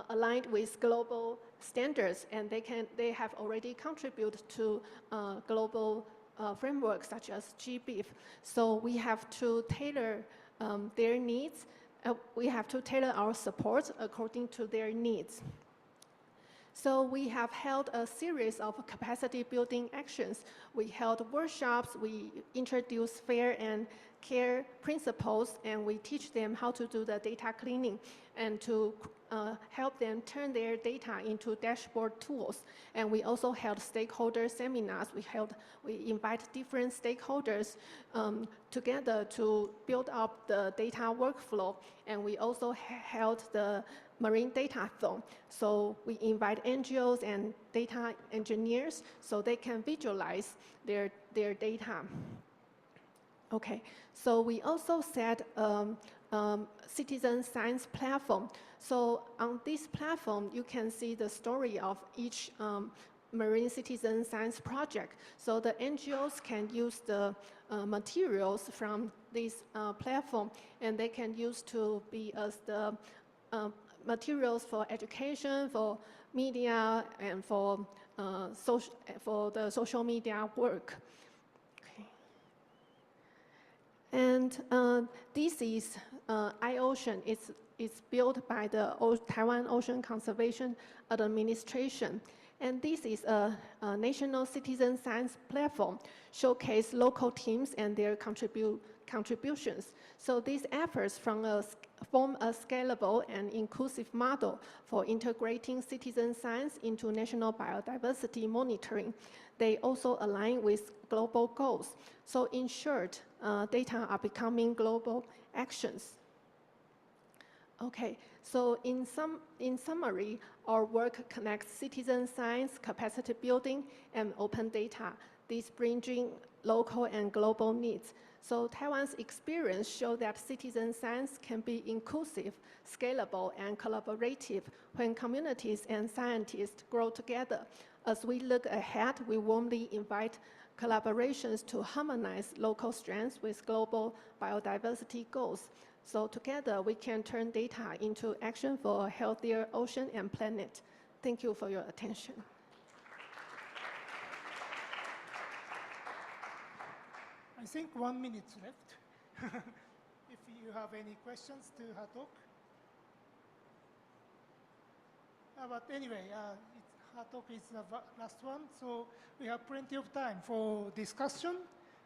aligned with global standards, and they have already contributed to global frameworks such as GBIF. So we have to tailor their needs. We have to tailor our support according to their needs. So we have held a series of capacity building actions. We held workshops, we introduced fair and care principles, and we teach them how to do the data cleaning and to help them turn their data into dashboard tools. And we also held stakeholder seminars. We invite different stakeholders together to build up the data workflow. And we also held the Marine Datathon. So we invite NGOs and data engineers so they can visualize their data. Okay, so we also set citizen science platform. So on this platform, you can see the story of each marine citizen science project. So the NGOs can use the materials from this platform, and they can use to be as the materials for education, for media, and for the social media work. And this is iOcean. It's built by the Taiwan Ocean Conservation Administration. And this is a national citizen science platform, showcase local teams and their contributions. So these efforts form a scalable and inclusive model for integrating citizen science into national biodiversity monitoring. They also align with global goals. So in short, data are becoming global actions. Okay, so in summary, our work connects citizen science, capacity building, and open data. These bridging local and global needs. So Taiwan's experience shows that citizen science can be inclusive, scalable, and collaborative when communities and scientists grow together. As we look ahead, we warmly invite collaborations to harmonize local strengths with global biodiversity goals. So together, we can turn data into action for a healthier ocean and planet. Thank you for your attention. I think 1 minute left. If you have any questions to her talk. But anyway, her talk is the last one, so we have plenty of time for discussion.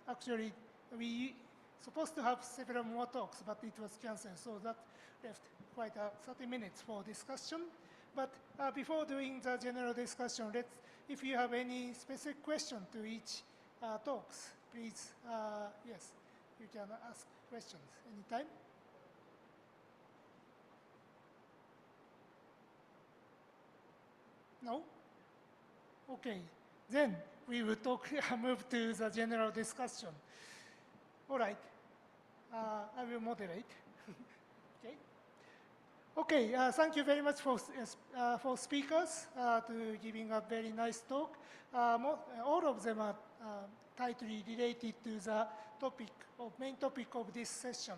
Actually, we supposed to have several more talks, but it was canceled, so that left quite 30 minutes for discussion. But before doing the general discussion, if you have any specific question to each talks, please, yes, you can ask questions anytime. No? Okay, then we will move to the general discussion. All right, I will moderate. Okay. Okay, thank you very much for speakers to giving a very nice talk. All of them are tightly related to the main topic of this session,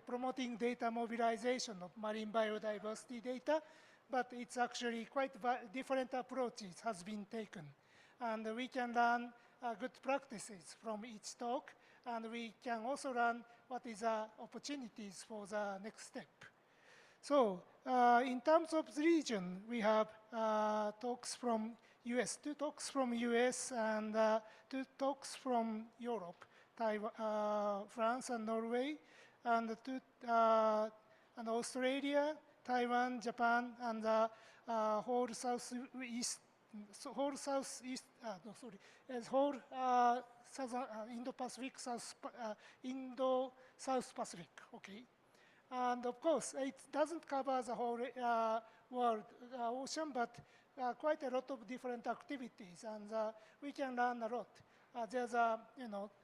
promoting data mobilization of marine biodiversity data, but it's actually quite different approaches has been taken. And we can learn good practices from each talk, and we can also learn what is the opportunities for the next step. So in terms of the region, we have talks from US, 2 talks from US and 2 talks from Europe, France and Norway, and and Australia, Taiwan, Japan, and whole Southeast, whole Southern Indo-Pacific, Indo-South Pacific, okay. And of course, it doesn't cover the whole world ocean, but quite a lot of different activities, and we can learn a lot. There's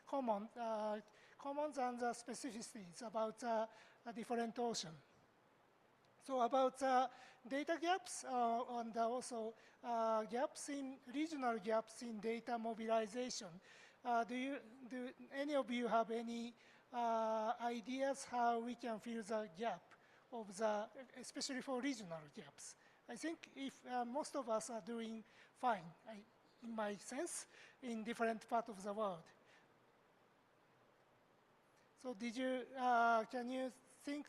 commons and specificities about a different ocean. So about data gaps and also regional gaps in data mobilization. Do any of you have any ideas how we can fill the gap of especially for regional gaps? I think if most of us are doing fine, in my sense, in different parts of the world. So can you think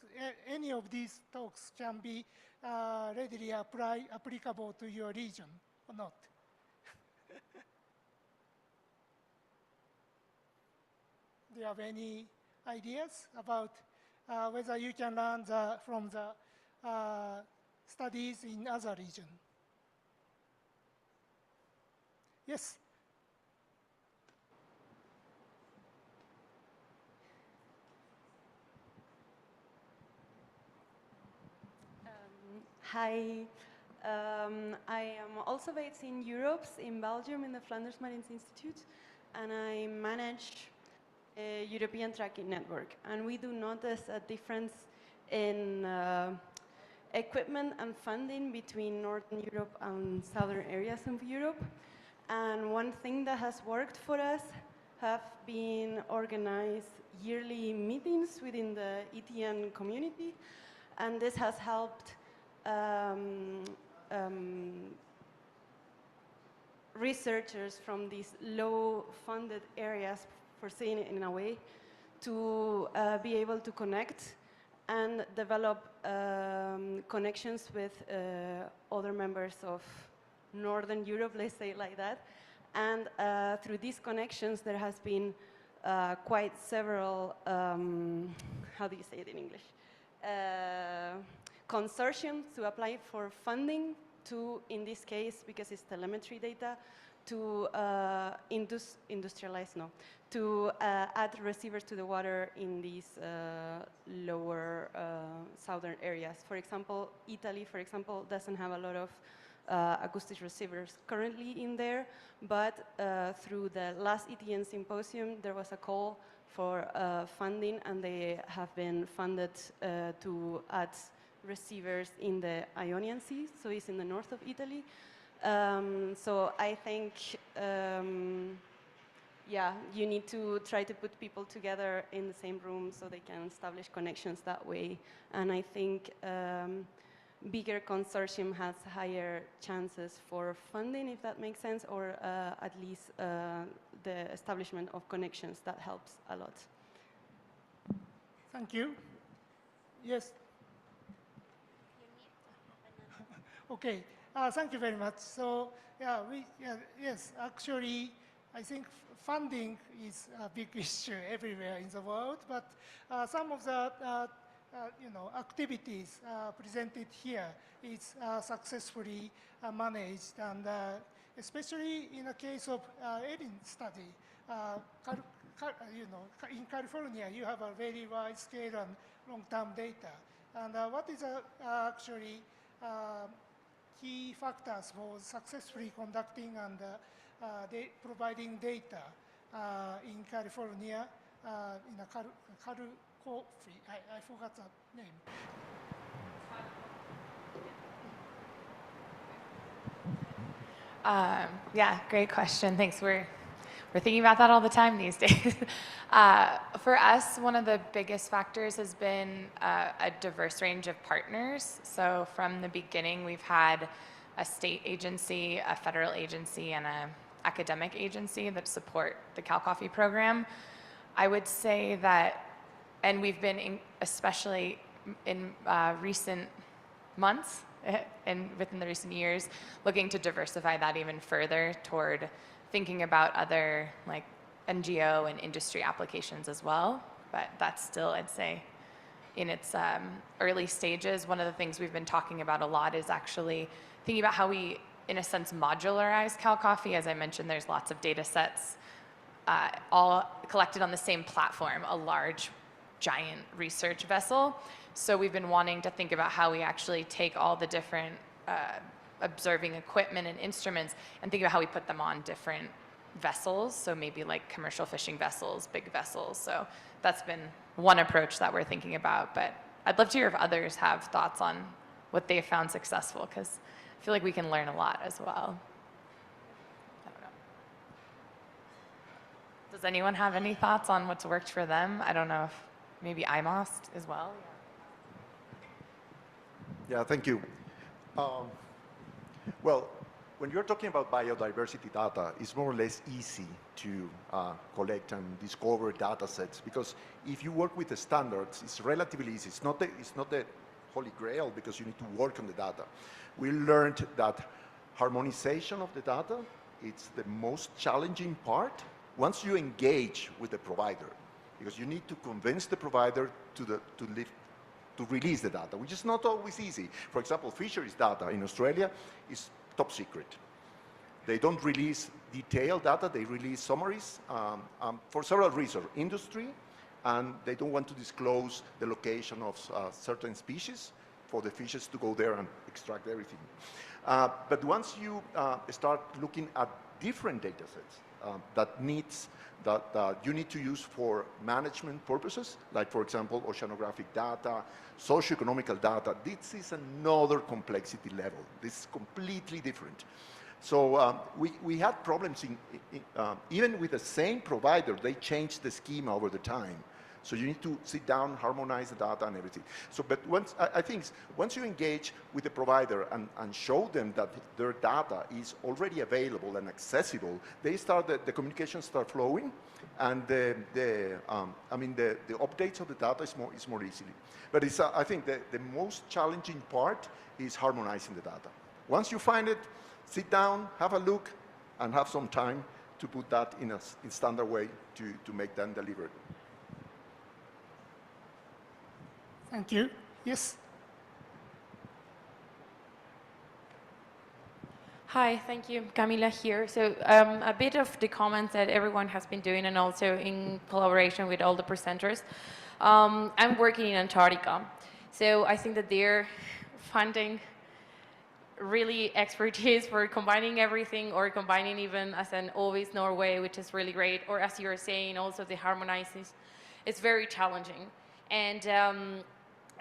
any of these talks can be readily applicable to your region or not? Do you have any ideas about whether you can learn from the studies in other regions? Yes. Hi. I am also based in Europe, in Belgium, in the Flanders Marines Institute, and I manage a European tracking network. And we do notice a difference in equipment and funding between Northern Europe and southern areas of Europe. And one thing that has worked for us have been organized yearly meetings within the ETN community, and this has helped researchers from these low-funded areas, for saying it in a way, to be able to connect and develop connections with other members of Northern Europe, let's say it like that. And through these connections, there has been quite several, how do you say it in English? Consortiums to apply for funding to, in this case, because it's telemetry data, to to add receivers to the water in these lower southern areas. For example, Italy, for example, doesn't have a lot of acoustic receivers currently in there, but through the last ETN symposium, there was a call for funding, and they have been funded to add receivers in the Ionian Sea, so it's in the north of Italy. So I think yeah, you need to try to put people together in the same room so they can establish connections that way. And I think bigger consortium has higher chances for funding, if that makes sense, or at least the establishment of connections. That helps a lot. Thank you. Yes. Okay. Thank you very much. So, yeah, yes, actually, I think funding is a big issue everywhere in the world, but some of the activities presented here is successfully managed, and especially in the case of Erin study, in California, you have a very wide scale and long-term data. And what is actually key factors for successfully conducting and providing data in California in a coffee. I forgot the name. Yeah, great question. Thanks. We're thinking about that all the time these days. For us, one of the biggest factors has been a diverse range of partners. So from the beginning, we've had a state agency, a federal agency, and an academic agency that support the Cal Coffee program. I would say that, and we've been, especially in recent months and within the recent years, looking to diversify that even further toward thinking about other like NGO and industry applications as well. But that's still, I'd say, in its early stages. One of the things we've been talking about a lot is actually thinking about how we, in a sense, modularize Cal Coffee. As I mentioned, there's lots of data sets all collected on the same platform, a large, giant research vessel. So we've been wanting to think about how we actually take all the different observing equipment and instruments and think about how we put them on different vessels. So maybe like commercial fishing vessels, big vessels. So that's been one approach that we're thinking about. But I'd love to hear if others have thoughts on what they've found successful, because I feel like we can learn a lot as well. I don't know. Does anyone have any thoughts on what's worked for them? I don't know if maybe IMOS as well. Yeah, thank you. Well, when you're talking about biodiversity data, it's more or less easy to collect and discover data sets, because if you work with the standards, it's relatively easy. It's not the holy grail, because you need to work on the data. We learned that harmonization of the data, it's the most challenging part once you engage with the provider, because you need to convince the provider to release the data, which is not always easy. For example, fisheries data in Australia is top secret. They don't release detailed data, they release summaries for several reasons. Industry, and they don't want to disclose the location of certain species for the fishes to go there and extract everything. But once you start looking at different data sets that you need to use for management purposes, like, for example, oceanographic data, socioeconomical data, this is another complexity level. This is completely different. So we had problems even with the same provider. They changed the schema over the time. So you need to sit down, harmonize the data and everything. So, but I think once you engage with the provider and show them that their data is already available and accessible, the communications start flowing, and the updates of the data is more easily. But it's, I think the most challenging part is harmonizing the data. Once you find it, sit down, have a look, and have some time to put that in standard way to make them delivered. Thank you. Yes. Hi, thank you. Camila here. So a bit of the comments that everyone has been doing, and also in collaboration with all the presenters. I'm working in Antarctica. So I think that they're finding really expertise for combining everything, or combining even as an always Norway, which is really great. Or as you were saying, also the harmonizing. It's very challenging. And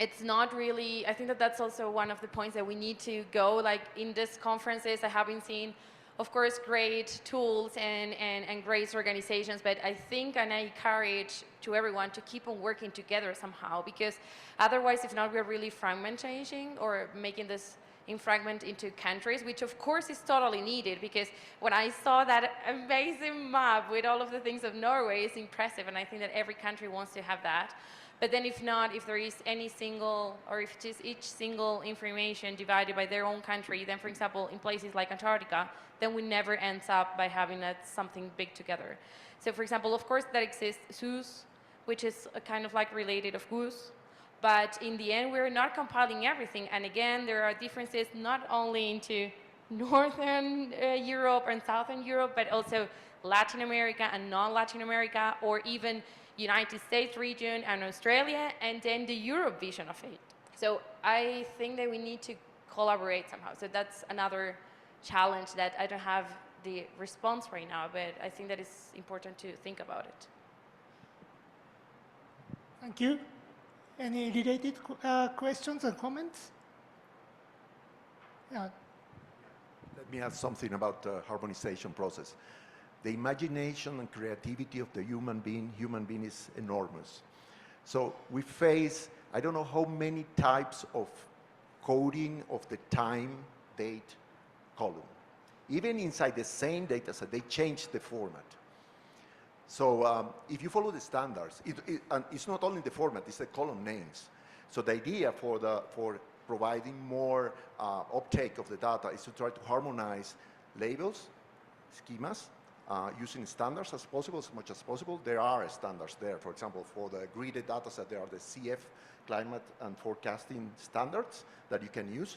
it's not really, I think that that's also one of the points that we need to go, like in these conferences I have been seeing of course, great tools and great organizations, but I think, and I encourage to everyone to keep on working together somehow, because otherwise, if not, we're really fragmenting or making this in fragment into countries, which of course is totally needed, because when I saw that amazing map with all of the things of Norway, it's impressive, and I think that every country wants to have that. But then if not, if there is any single, or if just each single information divided by their own country, then for example, in places like Antarctica, then we never ends up by having that something big together. So for example, of course, that exists SUS, which is a kind of like related of goose, but in the end, we're not compiling everything. And again, there are differences not only into Northern Europe and Southern Europe, but also Latin America and non-Latin America, or even United States region and Australia, and then the Europe vision of it. So I think that we need to collaborate somehow. So that's another challenge that I don't have the response right now, but I think that it's important to think about it. Thank you. Any related questions and comments? Yeah. Let me add something about the harmonization process. The imagination and creativity of the human being is enormous. So we face, I don't know how many types of coding of the time, date column. Even inside the same data set, they change the format. So if you follow the standards, and it's not only the format, it's the column names. So the idea for providing more uptake of the data is to try to harmonize labels, schemas, using standards as possible, as much as possible. There are standards there. For example, for the gridded data set, there are the CF climate and forecasting standards that you can use.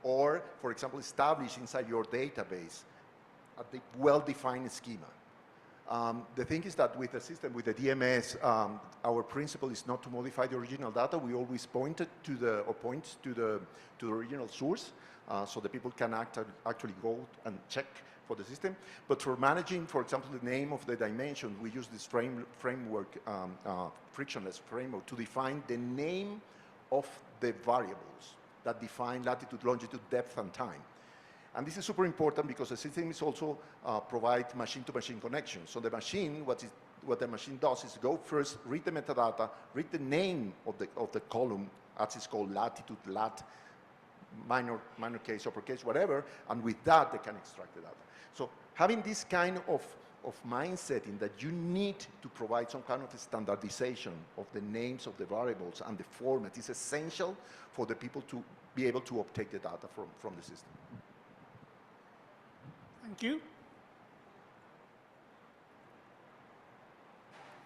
Or, for example, establish inside your database a well-defined schema. The thing is that with the system, with the DMS, our principle is not to modify the original data. We always point to the original source, so that people can actually go and check for the system. But for managing, for example, the name of the dimension, we use this framework, frictionless framework, to define the name of the variables that define latitude, longitude, depth, and time. And this is super important because the system is also provide machine-to-machine connection. So the machine, what the machine does is go first, read the metadata, read the name of the column, as it's called latitude, lat, minor case, uppercase, whatever, and with that they can extract the data. So having this kind of mindset in that you need to provide some kind of standardization of the names of the variables and the format is essential for the people to be able to uptake the data from the system. Thank you.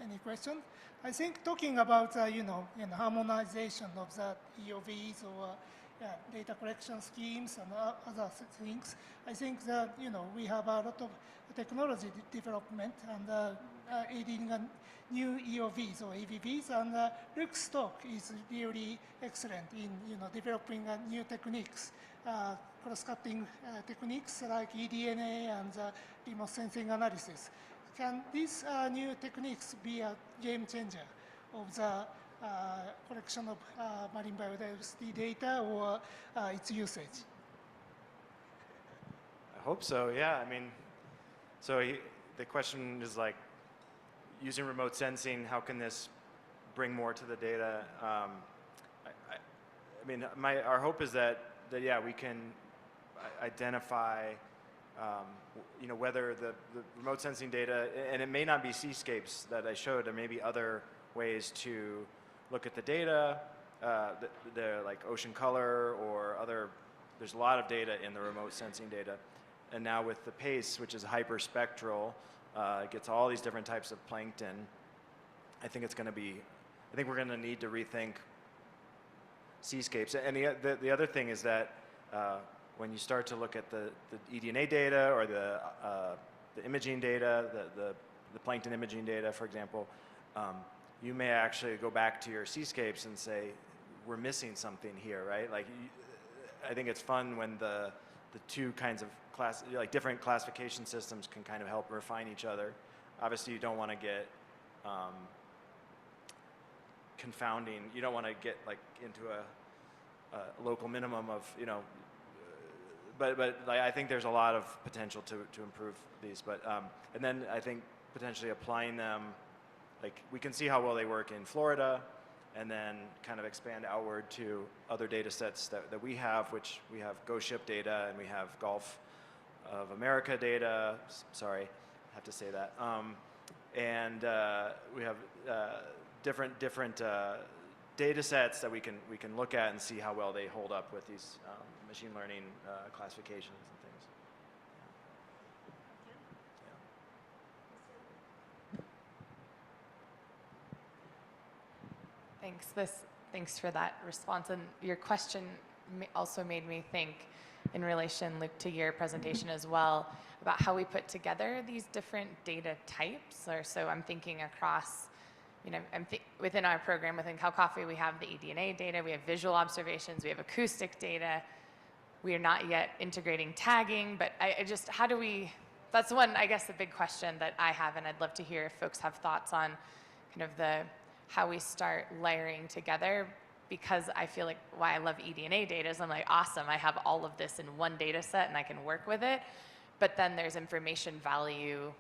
Any question? I think talking about harmonization of the EOVs or data collection schemes and other things, I think that we have a lot of technology development and aiding new EOVs or AVVs, and Rookstock is really excellent in developing new techniques, cross-cutting techniques like eDNA and remote sensing analysis. Can these new techniques be a game changer of the collection of marine biodiversity data or its usage? I hope so, yeah. I mean, so the question is like, using remote sensing, how can this bring more to the data? I mean, our hope is that yeah, we can identify whether the remote sensing data, and it may not be seascapes that I showed, there may be other ways to look at the data, the like ocean color or other, there's a lot of data in the remote sensing data. And now with the PACE, which is hyperspectral, it gets all these different types of plankton. I think we're going to need to rethink seascapes. And the other thing is that when you start to look at the eDNA data or the imaging data, the plankton imaging data, for example, you may actually go back to your seascapes and say, we're missing something here, right? Like, I think it's fun when the two kinds of different classification systems can kind of help refine each other. Obviously, you don't want to get confounding. You don't want to get like into a local minimum of but like, I think there's a lot of potential to improve these. But and then I think potentially applying them, like we can see how well they work in Florida, and then kind of expand outward to other data sets that we have, which we have Ghost Ship data and we have Gulf of America data. Sorry, I have to say that. And we have different data sets that we can look at and see how well they hold up with these machine learning classifications and things. Thanks for that response. And your question also made me think, in relation, Luke, to your presentation as well, about how we put together these different data types. Or so I'm thinking across, you know, within our program, within Cal Coffee, we have the eDNA data, we have visual observations, we have acoustic data. We are not yet integrating tagging, but how do we, that's one, I guess, the big question that I have, and I'd love to hear if folks have thoughts on kind of how we start layering together, because I feel like why I love eDNA data is I'm like, awesome, I have all of this in one data set and I can work with it. But then there's information value,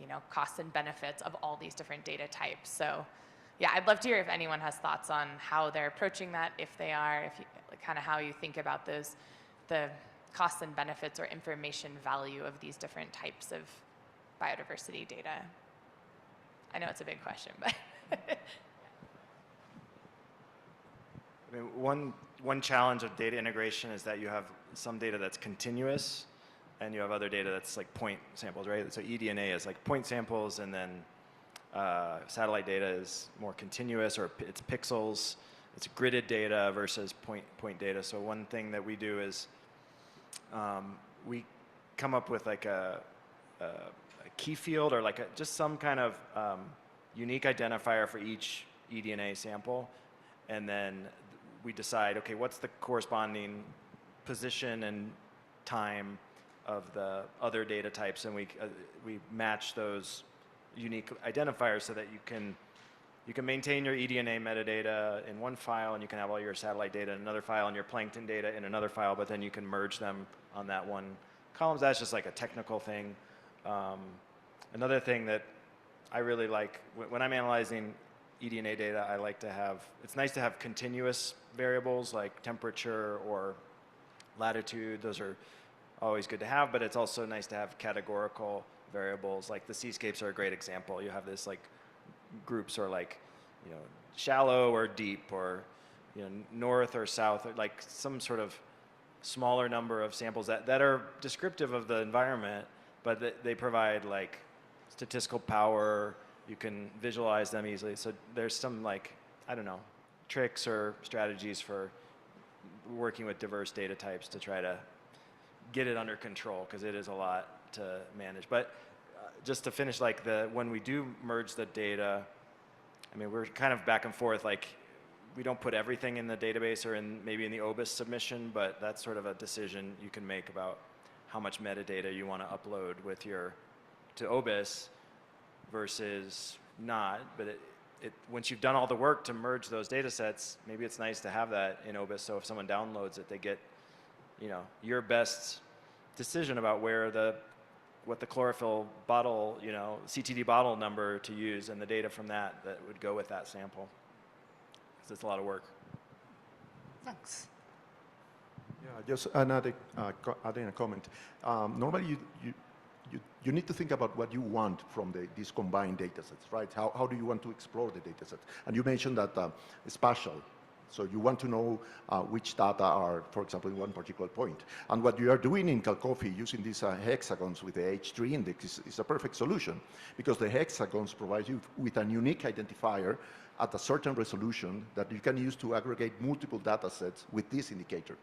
you know, costs and benefits of all these different data types. So yeah, I'd love to hear if anyone has thoughts on how they're approaching that, if they are, if you, like, kind of how you think about those, the costs and benefits or information value of these different types of biodiversity data. I know it's a big question, but. I mean, one challenge of data integration is that you have some data that's continuous, and you have other data that's like point samples, right? So eDNA is like point samples, and then satellite data is more continuous, or it's pixels. It's gridded data versus point data. So one thing that we do is we come up with like a key field, or like just some kind of unique identifier for each eDNA sample, and then we decide, okay, what's the corresponding position and time of the other data types, and we match those unique identifiers so that you can maintain your eDNA metadata in one file, and you can have all your satellite data in another file, and your plankton data in another file, but then you can merge them on that one column. That's just like a technical thing. Another thing that I really like, when I'm analyzing eDNA data, I like to have, it's nice to have continuous variables like temperature or latitude. Those are always good to have, but it's also nice to have categorical variables. Like the seascapes are a great example. You have this like groups are like, you know, shallow or deep, or, you know, north or south, or like some sort of smaller number of samples that are descriptive of the environment, but they provide like statistical power. You can visualize them easily. So there's some, like, I don't know, tricks or strategies for working with diverse data types to try to get it under control, because it is a lot to manage. But just to finish, like when we do merge the data, I mean, we're kind of back and forth. Like, we don't put everything in the database or maybe in the OBIS submission, but that's sort of a decision you can make about how much metadata you want to upload with to OBIS versus not. But once you've done all the work to merge those data sets, maybe it's nice to have that in OBIS, so if someone downloads it, they get, you know, your best decision about what the chlorophyll bottle, you know, CTD bottle number to use, and the data from that would go with that sample. Because it's a lot of work. Thanks. Yeah, just adding a comment. Normally, you need to think about what you want from these combined data sets, right? How do you want to explore the data set? And you mentioned that spatial. So you want to know which data are, for example, in one particular point. And what you are doing in CalCoffee using these hexagons with the H3 index is a perfect solution, because the hexagons provide you with a unique identifier at a certain resolution that you can use to aggregate multiple data sets with this indicator.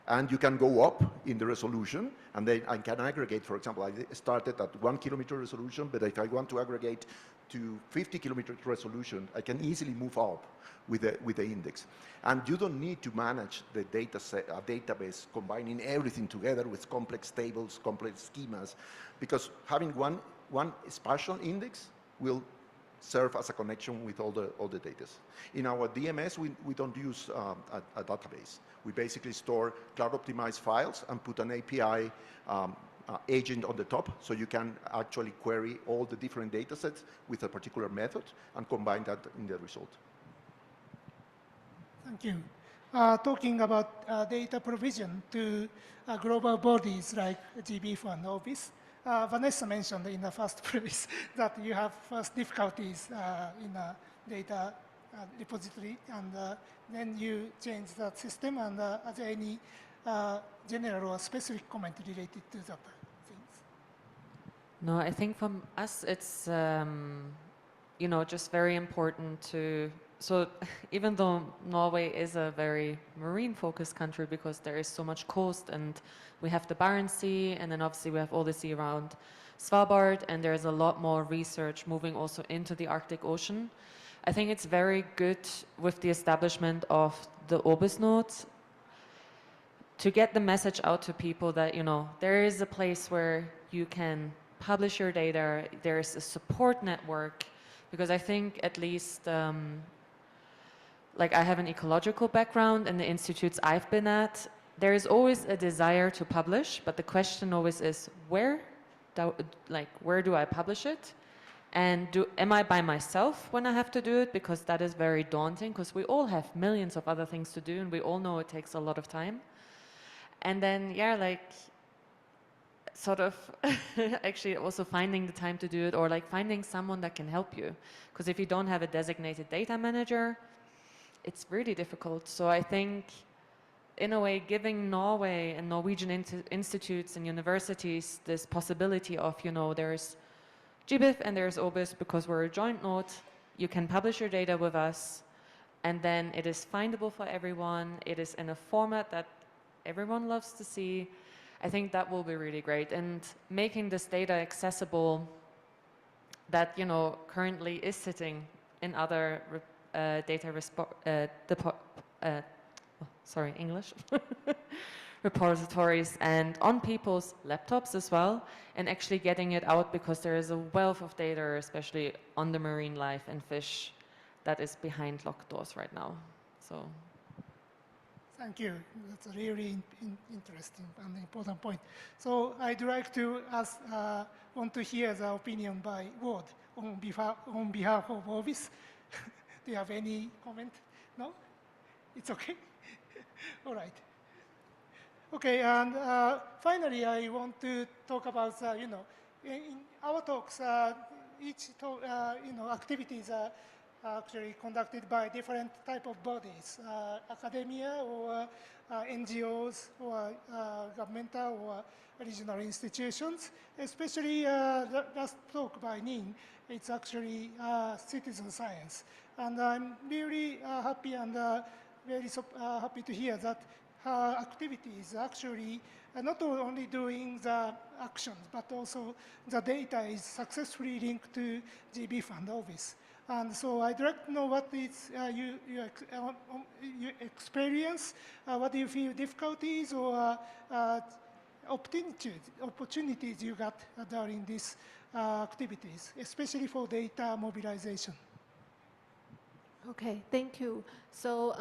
And you can go up in the resolution, and then I can aggregate. For example, I started at 1 kilometer resolution, but if I want to aggregate to 50 kilometer resolution, I can easily move up with the index. And you don't need to manage the data set, database, combining everything together with complex tables, complex schemas, because having one spatial index will serve as a connection with all the data. In our DMS, we don't use a database. We basically store cloud-optimized files and put an API agent on the top, so you can actually query all the different data sets with a particular method and combine that in the result. Thank you. Talking about data provision to global bodies like GBIF and OBIS, Vanessa mentioned in the first place that you have first difficulties in a data repository, and then you change that system. And are there any general or specific comment related to that things? No, I think from us it's you know, just very important to. So even though Norway is a very marine-focused country because there is so much coast and we have the Barents Sea and then obviously we have all the sea around Svalbard, and there's a lot more research moving also into the Arctic Ocean. I think it's very good with the establishment of the OBIS nodes to get the message out to people that, you know, there is a place where you can publish your data, there's a support network, because I think at least like I have an ecological background in the institutes I've been at, there is always a desire to publish, but the question always is where do I publish it? And am I by myself when I have to do it? Because that is very daunting, because we all have millions of other things to do and we all know it takes a lot of time. And then, yeah, like sort of actually also finding the time to do it, or like finding someone that can help you. Because if you don't have a designated data manager, it's really difficult. So I think, in a way, giving Norway and Norwegian institutes and universities this possibility of, you know, there's GBIF and there's OBIS because we're a joint node, you can publish your data with us, and then it is findable for everyone, it is in a format that everyone loves to see. I think that will be really great. And making this data accessible that, you know, currently is sitting in other repositories and on people's laptops as well, and actually getting it out, because there is a wealth of data, especially on the marine life and fish, that is behind locked doors right now. So. Thank you. That's a really interesting and important point. So I'd like to want to hear the opinion by Ward on behalf of OBIS. Do you have any comment? No? It's okay? All right. Okay, and finally, I want to talk about, you know, in our talks, each talk, you know, activities are actually conducted by different type of bodies, academia or NGOs or governmental or regional institutions. Especially the last talk by Nin, it's actually citizen science. And I'm really happy and very happy to hear that her activity is actually not only doing the actions, but also the data is successfully linked to GBIF and OBIS. And so I'd like to know what is your experience, what do you feel difficulties or opportunities you got during these activities, especially for data mobilization. Okay, thank you. So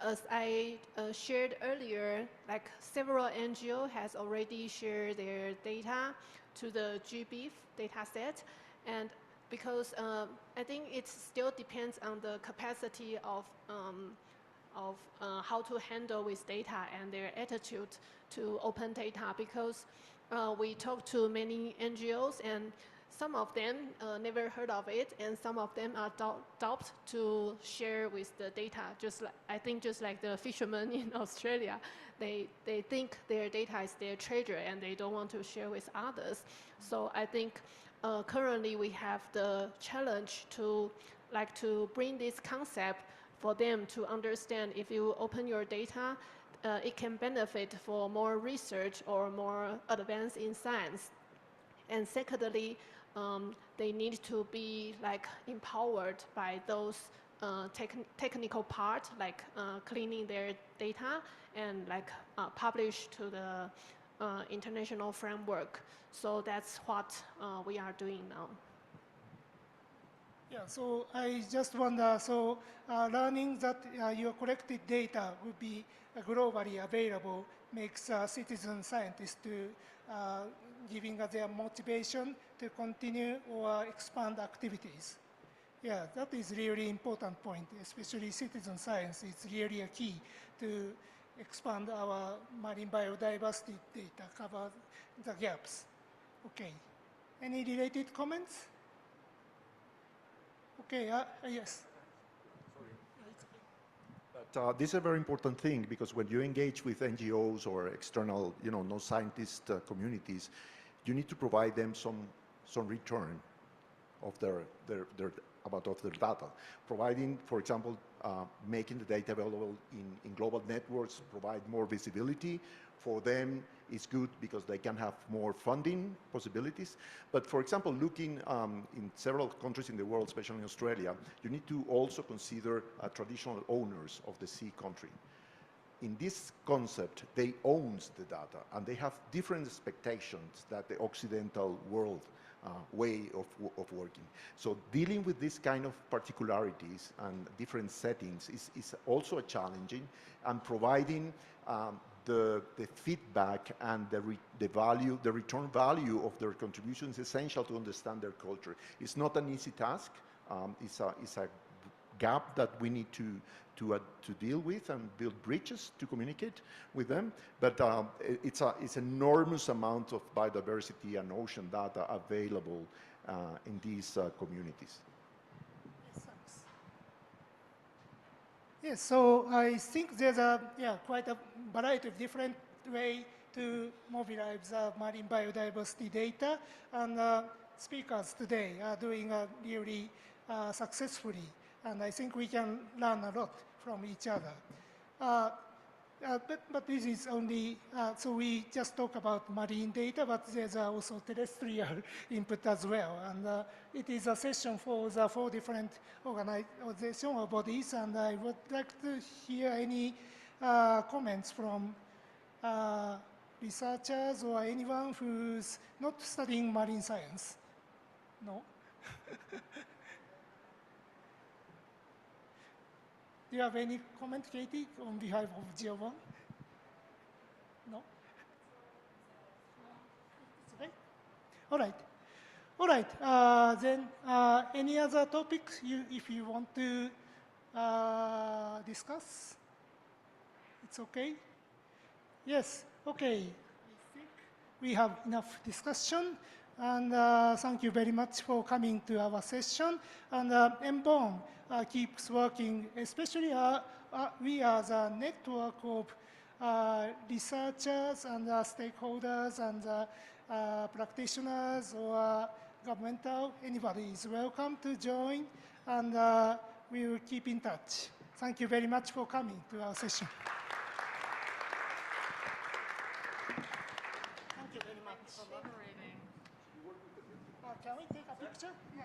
as I shared earlier, like several NGO has already shared their data to the GBIF data set, and because I think it still depends on the capacity of how to handle with data and their attitude to open data, because we talked to many NGOs and some of them never heard of it, and some of them are doubt to share with the data. Just like, I think just like the fishermen in Australia, they think their data is their treasure and they don't want to share with others. So I think currently we have the challenge to bring this concept for them to understand. If you open your data, it can benefit for more research or more advance in science. And secondly, they need to be like empowered by those technical part, like cleaning their data and like publish to the international framework. So that's what we are doing now. Yeah, so I just wonder, so learning that your collected data will be globally available makes citizen scientists to giving their motivation to continue or expand activities. Yeah, that is really important point, especially citizen science is really a key to expand our marine biodiversity data, cover the gaps. Okay, any related comments? Okay, yes. But this is a very important thing because when you engage with NGOs or external, non-scientist communities, you need to provide them some return of their data. Providing, for example, making the data available in global networks, provide more visibility. For them, it's good because they can have more funding possibilities. But for example, looking in several countries in the world, especially in Australia, you need to also consider traditional owners of the sea country. In this concept, they own the data, and they have different expectations than the Occidental world way of working. So dealing with this kind of particularities and different settings is also challenging, and providing the feedback and the return value of their contributions is essential to understand their culture. It's not an easy task. It's a gap that we need to deal with and build bridges to communicate with them. But it's enormous amount of biodiversity and ocean data available in these communities. Yes, so I think there's quite a variety of different way to mobilize marine biodiversity data, and speakers today are doing really successfully, and I think we can learn a lot from each other. But this is only, so we just talk about marine data, but there's also terrestrial input as well. And it is a session for the 4 different organizations or bodies, and I would like to hear any comments from researchers or anyone who's not studying marine science. No? Do you have any comment, Katie, on behalf of GEO1? No? It's okay? All right. All right. Then any other topics if you want to discuss? It's okay? Yes. Okay. I think we have enough discussion. And thank you very much for coming to our session. And MBON keeps working, especially we are the network of researchers and stakeholders and practitioners or governmental. Anybody is welcome to join, and we will keep in touch. Thank you very much for coming to our session. Thank you very much. Can we take a picture? Yeah.